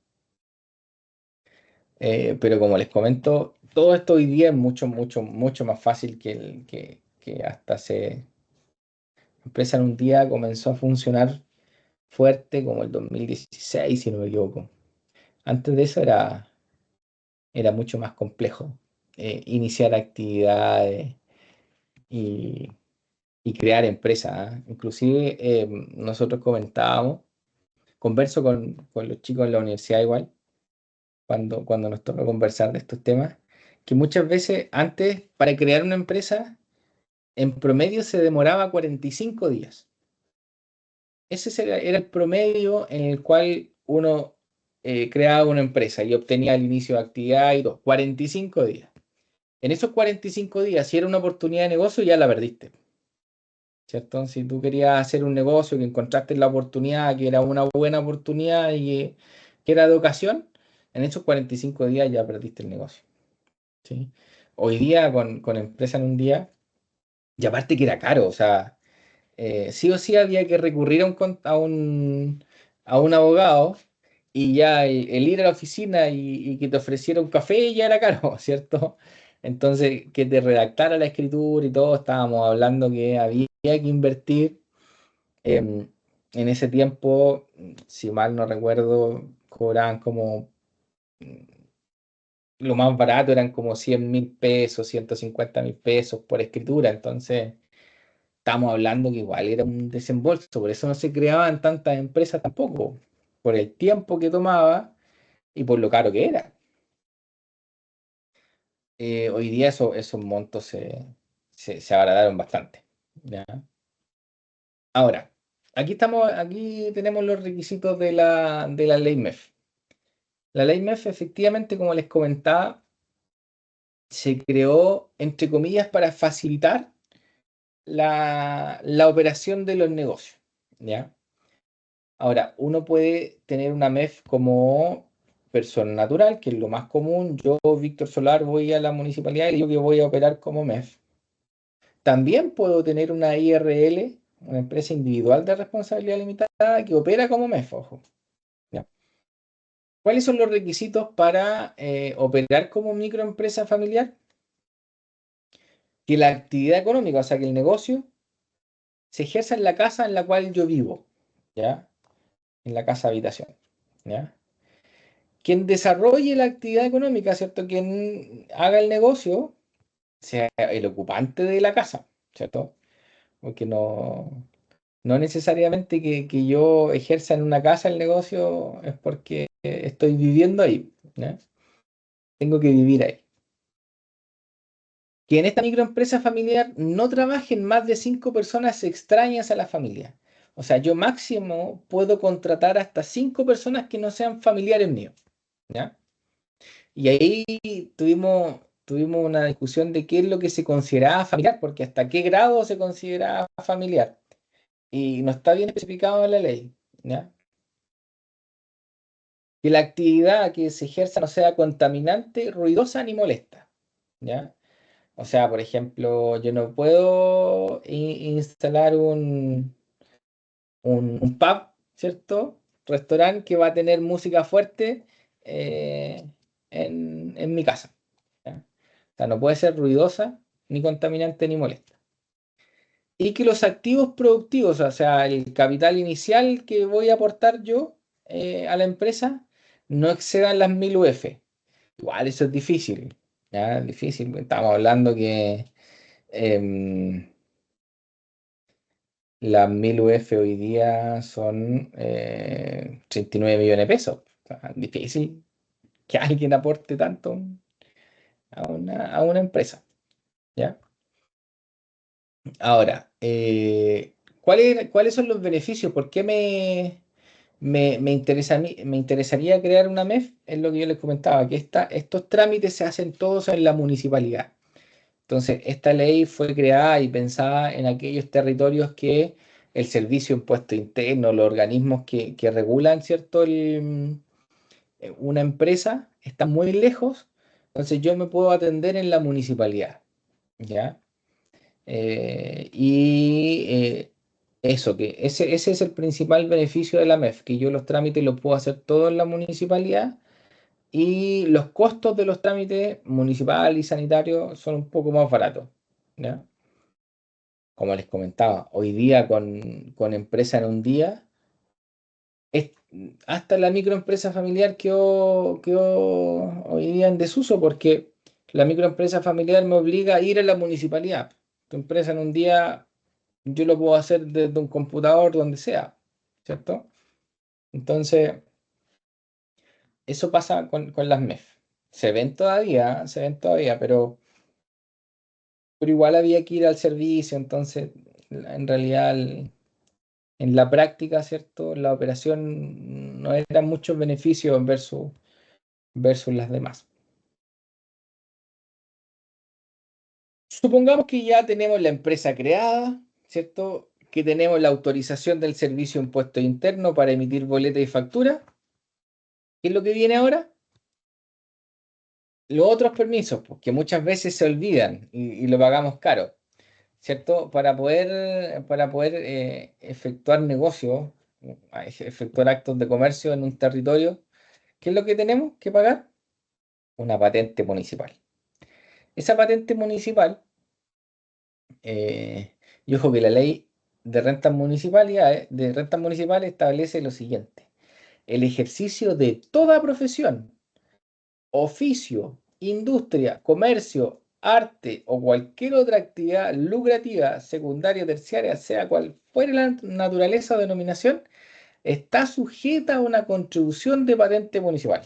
Pero como les comento, todo esto hoy día es mucho, mucho, mucho más fácil que hasta la empresa en un día comenzó a funcionar fuerte como el 2016, si no me equivoco. Antes de eso era mucho más complejo iniciar actividades y, y crear empresas. ¿Ah? Inclusive nosotros converso con los chicos en la universidad igual, cuando nos toca conversar de estos temas, que muchas veces antes para crear una empresa en promedio se demoraba 45 días. Ese era el promedio en el cual uno creaba una empresa y obtenía el inicio de actividad y todo. 45 días. En esos 45 días, si era una oportunidad de negocio, ya la perdiste. ¿Cierto? Si tú querías hacer un negocio, que encontraste la oportunidad, que era una buena oportunidad y que era de ocasión, en esos 45 días ya perdiste el negocio. ¿Sí? Hoy día, con empresa en un día, y aparte que era caro, o sea, sí o sí había que recurrir a un abogado y ya el ir a la oficina y que te ofreciera un café ya era caro, ¿cierto? Entonces, que te redactara la escritura y todo, estábamos hablando que había que invertir. En ese tiempo, si mal no recuerdo, cobraban como, lo más barato eran como 100.000 pesos, 150.000 pesos por escritura, entonces estamos hablando que igual era un desembolso, por eso no se creaban tantas empresas tampoco, por el tiempo que tomaba y por lo caro que era. Hoy día esos montos se abarataron bastante, ¿ya? Ahora, aquí tenemos los requisitos de la ley MEF. La ley MEF, efectivamente, como les comentaba, se creó, entre comillas, para facilitar la operación de los negocios, ¿ya? Ahora, uno puede tener una MEF como persona natural, que es lo más común. Yo, Víctor Solar, voy a la municipalidad y digo que voy a operar como MEF. También puedo tener una IRL, una empresa individual de responsabilidad limitada, que opera como MEF, ojo. ¿Ya? ¿Cuáles son los requisitos para operar como microempresa familiar? Que la actividad económica, o sea, que el negocio se ejerza en la casa en la cual yo vivo, ¿ya? En la casa habitación, ¿ya? Quien desarrolle la actividad económica, ¿cierto? Quien haga el negocio, sea el ocupante de la casa, ¿cierto? Porque no necesariamente que yo ejerza en una casa el negocio es porque estoy viviendo ahí, ¿ya? Tengo que vivir ahí. Que en esta microempresa familiar no trabajen más de 5 personas extrañas a la familia. O sea, yo máximo puedo contratar hasta 5 personas que no sean familiares míos, ¿ya? Y ahí tuvimos una discusión de qué es lo que se consideraba familiar, porque hasta qué grado se consideraba familiar. Y no está bien especificado en la ley, ¿ya? Que la actividad que se ejerza no sea contaminante, ruidosa ni molesta, ¿ya? O sea, por ejemplo, yo no puedo instalar un pub, ¿cierto? Restaurante que va a tener música fuerte eh, en mi casa, ¿ya? O sea, no puede ser ruidosa, ni contaminante, ni molesta. Y que los activos productivos, o sea, el capital inicial que voy a aportar yo a la empresa, no excedan las 1000 UF. Igual eso es difícil, ¿ya? Difícil. Estamos hablando que las 1000 UF hoy día son 39 millones de pesos. O sea, difícil que alguien aporte tanto a una empresa, ¿ya? Ahora, ¿cuáles son los beneficios? ¿Por qué me interesaría crear una MEF? Es lo que yo les comentaba, que estos trámites se hacen todos en la municipalidad. Entonces, esta ley fue creada y pensada en aquellos territorios que el Servicio de Impuesto Interno, los organismos que regulan, ¿cierto? Una empresa, están muy lejos, entonces yo me puedo atender en la municipalidad, ¿ya? Eso, que ese es el principal beneficio de la MEF, que yo los trámites los puedo hacer todos en la municipalidad y los costos de los trámites municipal y sanitarios son un poco más baratos, ¿ya? Como les comentaba, hoy día con empresa en un día, es- hasta la microempresa familiar quedó hoy día en desuso porque la microempresa familiar me obliga a ir a la municipalidad. Tu empresa en un día yo lo puedo hacer desde un computador donde sea, ¿cierto? Entonces, eso pasa con las MEF. Se ven todavía, pero igual había que ir al servicio, entonces, en realidad, en la práctica, ¿cierto? La operación no era muchos beneficios versus las demás. Supongamos que ya tenemos la empresa creada, ¿cierto? Que tenemos la autorización del Servicio de Impuesto Interno para emitir boletas y facturas. ¿Qué es lo que viene ahora? Los otros permisos, pues, que muchas veces se olvidan y lo pagamos caro, ¿cierto? Para poder efectuar negocios, efectuar actos de comercio en un territorio, ¿qué es lo que tenemos que pagar? Una patente municipal. Esa patente municipal, y ojo que la ley de rentas municipales establece lo siguiente: el ejercicio de toda profesión, oficio, industria, comercio, arte o cualquier otra actividad lucrativa, secundaria o terciaria, sea cual fuere la naturaleza o denominación, está sujeta a una contribución de patente municipal.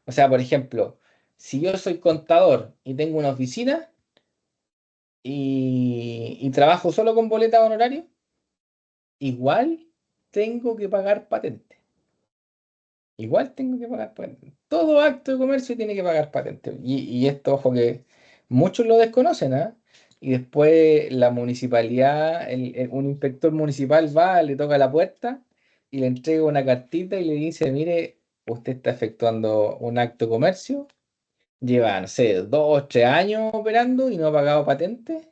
O sea, por ejemplo, si yo soy contador y tengo una oficina y trabajo solo con boleta de honorario, igual tengo que pagar patente. Igual tengo que pagar patente. Todo acto de comercio tiene que pagar patente. Y esto, ojo, que muchos lo desconocen, ¿ah? Y después la municipalidad, un inspector municipal va, le toca la puerta y le entrega una cartita y le dice, mire, usted está efectuando un acto de comercio, lleva, no sé, 2 3 años operando y no ha pagado patente,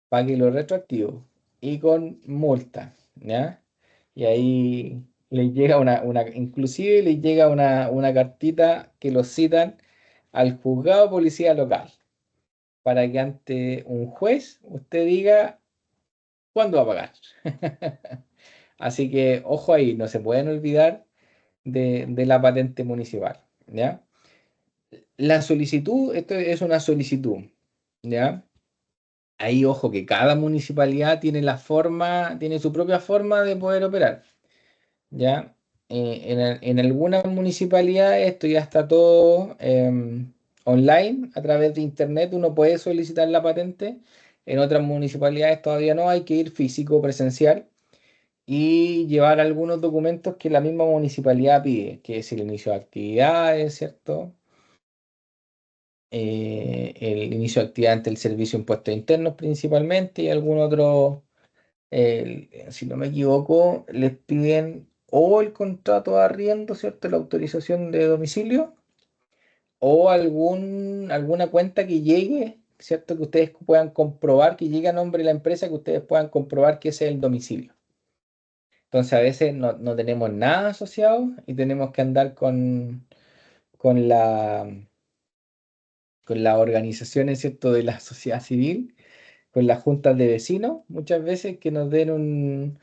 pague lo retroactivo y con multa, ¿ya? Y ahí les llega inclusive les llega una cartita que los citan al juzgado de policía local para que ante un juez usted diga cuándo va a pagar. Así que ojo ahí, no se pueden olvidar de la patente municipal, ¿ya? La solicitud, esto es una solicitud, ¿ya? Ahí, ojo, que cada municipalidad tiene tiene su propia forma de poder operar, ¿ya? En algunas municipalidades esto ya está todo online, a través de internet uno puede solicitar la patente. En otras municipalidades todavía no, hay que ir físico, presencial y llevar algunos documentos que la misma municipalidad pide, que es el inicio de actividades, ¿cierto? El inicio de actividad ante el servicio de impuestos internos principalmente y algún otro, si no me equivoco, les piden o el contrato de arriendo, ¿cierto? La autorización de domicilio o alguna cuenta que llegue, ¿cierto? Que ustedes puedan comprobar, que llegue a nombre de la empresa, que ustedes puedan comprobar que ese es el domicilio. Entonces a veces no tenemos nada asociado y tenemos que andar con la con las organizaciones, ¿cierto? De la sociedad civil, con las juntas de vecinos, muchas veces que nos den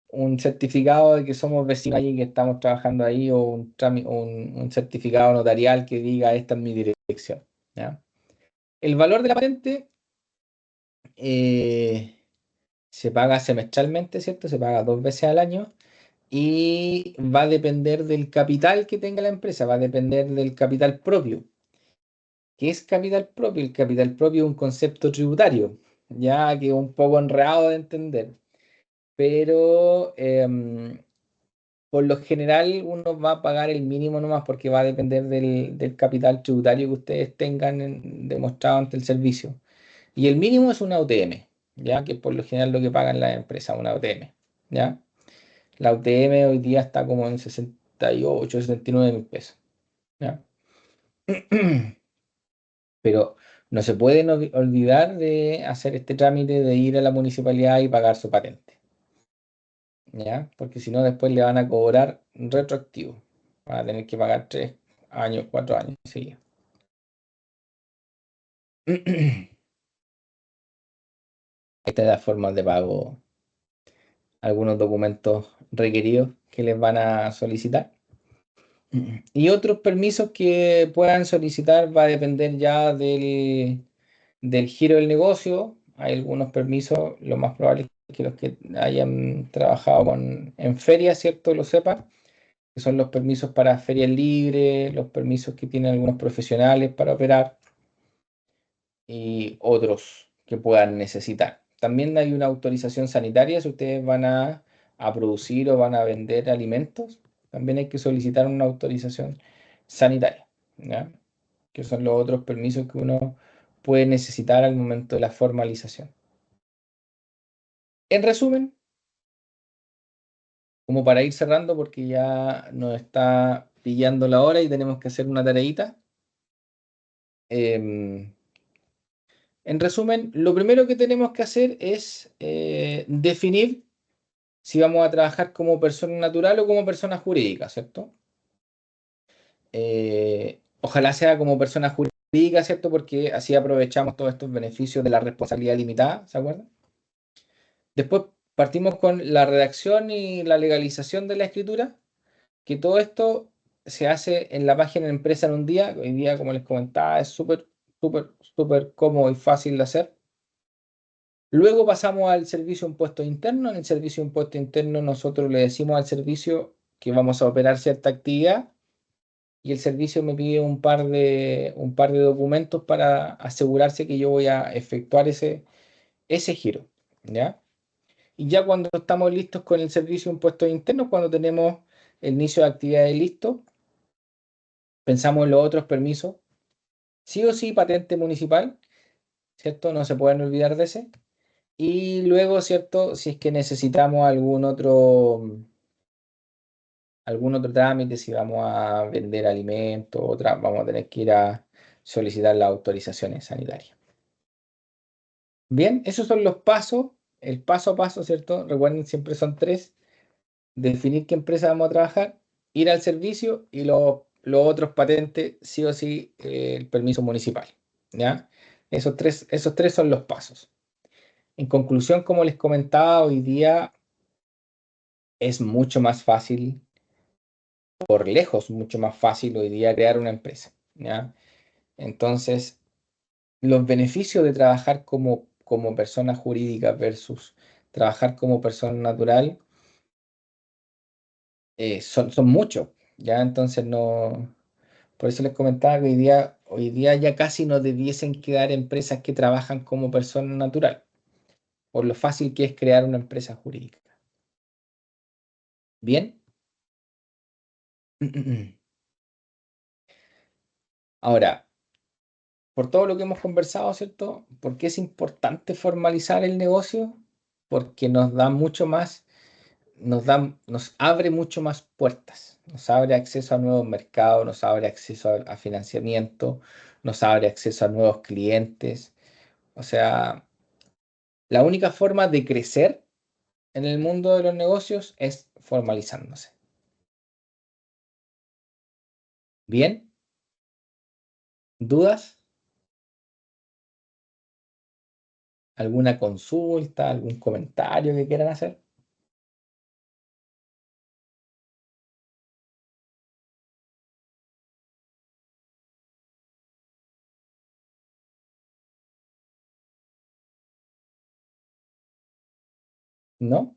un certificado de que somos vecinos ahí, que estamos trabajando ahí, o un certificado notarial que diga esta es mi dirección, ¿ya? El valor de la patente se paga semestralmente, ¿cierto? Se paga 2 veces al año y va a depender del capital que tenga la empresa, va a depender del capital propio. ¿Qué es capital propio? El capital propio es un concepto tributario, ya que es un poco enredado de entender, pero por lo general uno va a pagar el mínimo nomás porque va a depender del capital tributario que ustedes tengan demostrado ante el servicio. Y el mínimo es una UTM, ya que por lo general lo que pagan las empresas, una UTM, ¿ya? La UTM hoy día está como en 68, 69 mil pesos, ¿ya? Pero no se pueden olvidar de hacer este trámite de ir a la municipalidad y pagar su patente, ¿ya? Porque si no, después le van a cobrar retroactivo. Van a tener que pagar 3 años, 4 años seguidos. Esta es la forma de pago, algunos documentos requeridos que les van a solicitar. Y otros permisos que puedan solicitar va a depender ya del giro del negocio. Hay algunos permisos, lo más probable es que los que hayan trabajado en ferias, ¿cierto? Lo sepan, que son los permisos para ferias libres, los permisos que tienen algunos profesionales para operar y otros que puedan necesitar. También hay una autorización sanitaria si ustedes van a producir o van a vender alimentos. También hay que solicitar una autorización sanitaria, ¿ya? Que son los otros permisos que uno puede necesitar al momento de la formalización. En resumen, como para ir cerrando porque ya nos está pillando la hora y tenemos que hacer una tareita. En resumen, lo primero que tenemos que hacer es definir si vamos a trabajar como persona natural o como persona jurídica, ¿cierto? Ojalá sea como persona jurídica, ¿cierto? Porque así aprovechamos todos estos beneficios de la responsabilidad limitada, ¿se acuerdan? Después partimos con la redacción y la legalización de la escritura, que todo esto se hace en la página Empresa en un día. Hoy día, como les comentaba, es súper, súper, súper cómodo y fácil de hacer. Luego pasamos al servicio de impuestos internos. En el servicio de impuestos internos nosotros le decimos al servicio que vamos a operar cierta actividad y el servicio me pide un par de documentos para asegurarse que yo voy a efectuar ese giro, ¿ya? Y ya cuando estamos listos con el servicio de impuestos internos, cuando tenemos el inicio de actividades listo, pensamos en los otros permisos. Sí o sí, patente municipal, ¿cierto? No se pueden olvidar de ese. Y luego, ¿cierto? Si es que necesitamos algún otro trámite, si vamos a vender alimentos, vamos a tener que ir a solicitar las autorizaciones sanitarias. Bien, esos son los pasos, el paso a paso, ¿cierto? Recuerden, siempre son 3. Definir qué empresa vamos a trabajar, ir al servicio y los otros patentes, sí o sí, el permiso municipal, ¿ya? Esos tres son los pasos. En conclusión, como les comentaba, hoy día es mucho más fácil, por lejos, mucho más fácil hoy día crear una empresa, ¿ya? Entonces, los beneficios de trabajar como persona jurídica versus trabajar como persona natural son muchos, ¿ya? Entonces, no. Por eso les comentaba que hoy día ya casi no debiesen quedar empresas que trabajan como persona natural, por lo fácil que es crear una empresa jurídica. ¿Bien? Ahora, por todo lo que hemos conversado, ¿cierto? ¿Por qué es importante formalizar el negocio? Porque nos da mucho más, nos abre mucho más puertas, nos abre acceso a nuevos mercados, nos abre acceso a financiamiento, nos abre acceso a nuevos clientes. O sea, la única forma de crecer en el mundo de los negocios es formalizándose. ¿Bien? ¿Dudas? ¿Alguna consulta? ¿Algún comentario que quieran hacer? ¿No?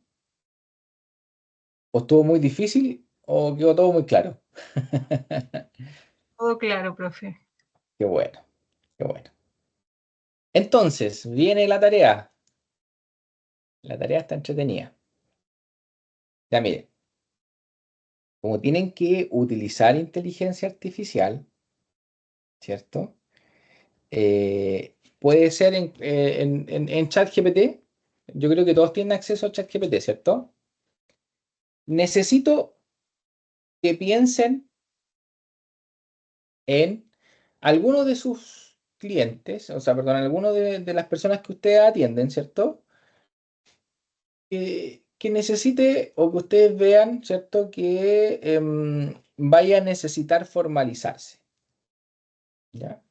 ¿O estuvo muy difícil o quedó todo muy claro? Todo claro, profe. Qué bueno, qué bueno. Entonces, viene la tarea. La tarea está entretenida. Ya miren, como tienen que utilizar inteligencia artificial, ¿cierto? Puede ser en ChatGPT. Yo creo que todos tienen acceso a ChatGPT, ¿cierto? Necesito que piensen en alguno de sus clientes, o sea, perdón, alguno de las personas que ustedes atienden, ¿cierto? Que necesite o que ustedes vean, ¿cierto? Que vaya a necesitar formalizarse, ¿ya?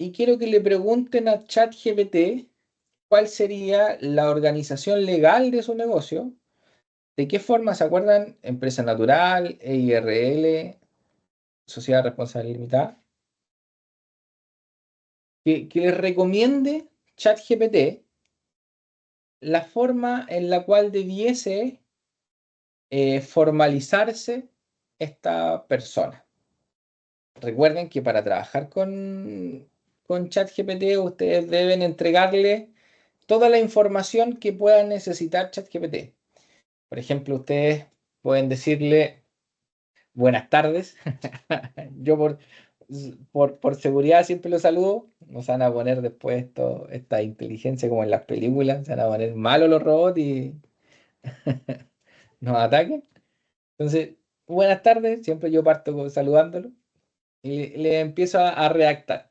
Y quiero que le pregunten a ChatGPT cuál sería la organización legal de su negocio. ¿De qué forma se acuerdan? Empresa natural, EIRL, sociedad responsable limitada. Que les recomiende ChatGPT la forma en la cual debiese formalizarse esta persona. Recuerden que para trabajar con ChatGPT ustedes deben entregarle toda la información que puedan necesitar ChatGPT. Por ejemplo, ustedes pueden decirle buenas tardes. Yo por seguridad siempre los saludo. No se van a poner después esta inteligencia como en las películas. Se van a poner malos los robots y nos ataquen. Entonces, buenas tardes. Siempre yo parto saludándolo y le empiezo a redactar.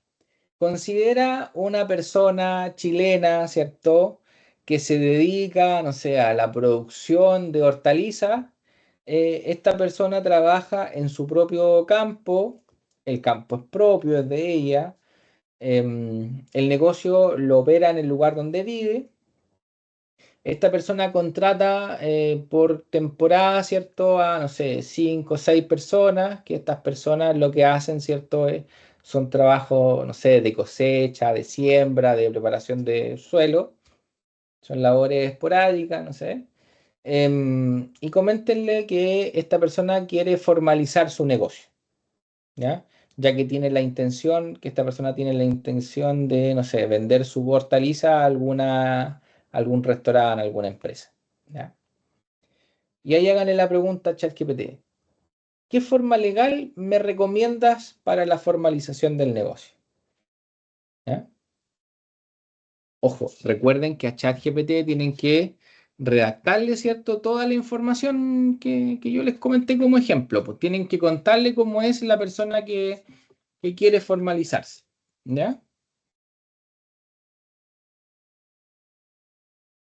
Considera una persona chilena, ¿cierto? Que se dedica, no sé, a la producción de hortalizas. Esta persona trabaja en su propio campo, el campo es propio, es de ella. El negocio lo opera en el lugar donde vive. Esta persona contrata por temporada, ¿cierto? A, no sé, 5 o 6 personas, que estas personas lo que hacen, ¿cierto? Son trabajos, no sé, de cosecha, de siembra, de preparación de suelo. Son labores esporádicas, no sé. Y coméntenle que esta persona quiere formalizar su negocio, ¿ya? ya que tiene la intención, que esta persona tiene la intención de, no sé, vender su hortaliza a algún restaurante, a alguna empresa. ¿Ya? Y ahí háganle la pregunta a ChatGPT. ¿Qué forma legal me recomiendas para la formalización del negocio? ¿Ya? Ojo, recuerden que a ChatGPT tienen que redactarle, ¿cierto?, toda la información que yo les comenté como ejemplo. Pues tienen que contarle cómo es la persona que quiere formalizarse. ¿Ya?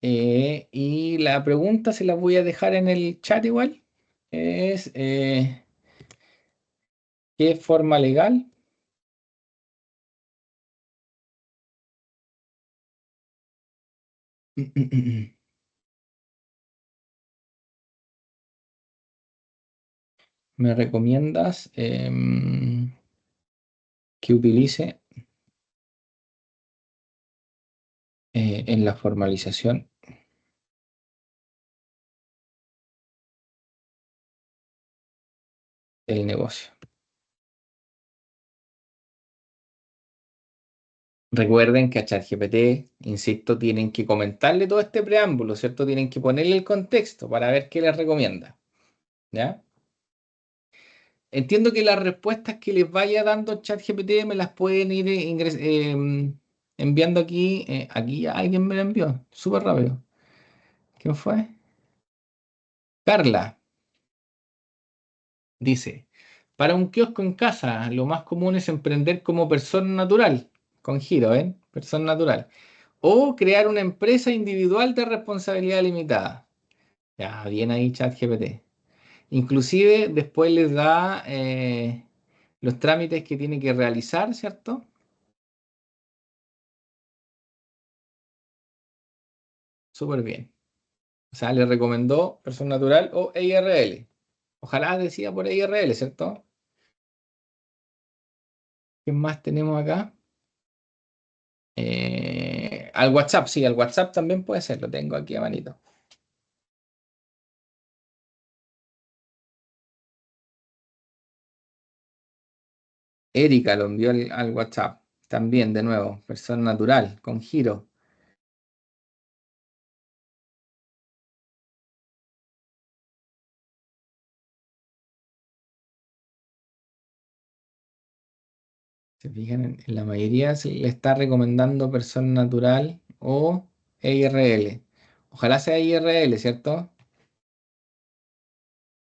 Y la pregunta se la voy a dejar en el chat igual. Es, ¿qué forma legal me recomiendas que utilice en la formalización del negocio? Recuerden que a ChatGPT, insisto, tienen que comentarle todo este preámbulo, ¿cierto? Tienen que ponerle el contexto para ver qué les recomienda. ¿Ya? Entiendo que las respuestas que les vaya dando ChatGPT me las pueden ir enviando aquí. Aquí ya alguien me la envió, súper rápido. ¿Quién fue? Carla dice, para un kiosco en casa, lo más común es emprender como persona natural, con giro, ¿eh? Persona natural. O crear una empresa individual de responsabilidad limitada. Ya, bien ahí ChatGPT. Inclusive después les da los trámites que tiene que realizar, ¿cierto? Súper bien. O sea, le recomendó persona natural o EIRL. Ojalá decía por EIRL, ¿cierto? ¿Qué más tenemos acá? Al WhatsApp, sí, al WhatsApp también puede ser, lo tengo aquí a manito. Erika lo envió al WhatsApp. También, de nuevo, persona natural, con giro. Se fijan, en la mayoría se le está recomendando persona natural o EIRL. Ojalá sea EIRL, ¿cierto?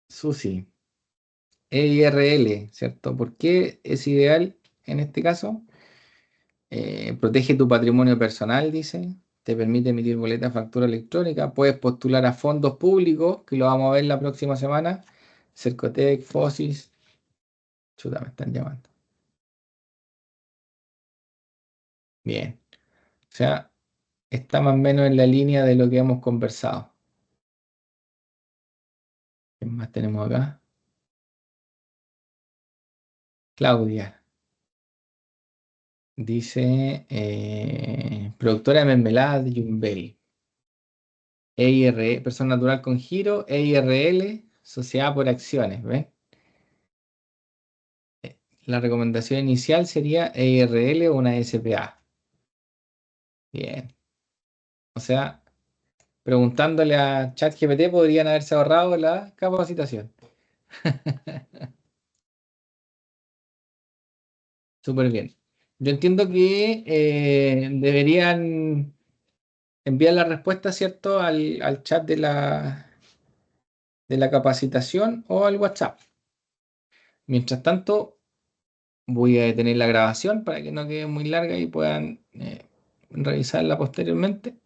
Susi, EIRL, ¿cierto? ¿Por qué es ideal en este caso? Protege tu patrimonio personal, dice. Te permite emitir boletas, factura electrónica. Puedes postular a fondos públicos, que lo vamos a ver la próxima semana. Cercotec, Fosis. Chuta, me están llamando. Bien. O sea, está más o menos en la línea de lo que hemos conversado. ¿Qué más tenemos acá? Claudia. Dice, productora de mermelada de Yumbel. EIR, persona natural con giro, EIRL, sociedad por acciones, ¿ves? La recomendación inicial sería EIRL o una SPA. Bien. O sea, preguntándole a ChatGPT podrían haberse ahorrado la capacitación. Súper bien. Yo entiendo que deberían enviar la respuesta, ¿cierto?, al chat de la capacitación o al WhatsApp. Mientras tanto, voy a detener la grabación para que no quede muy larga y puedan revisarla posteriormente.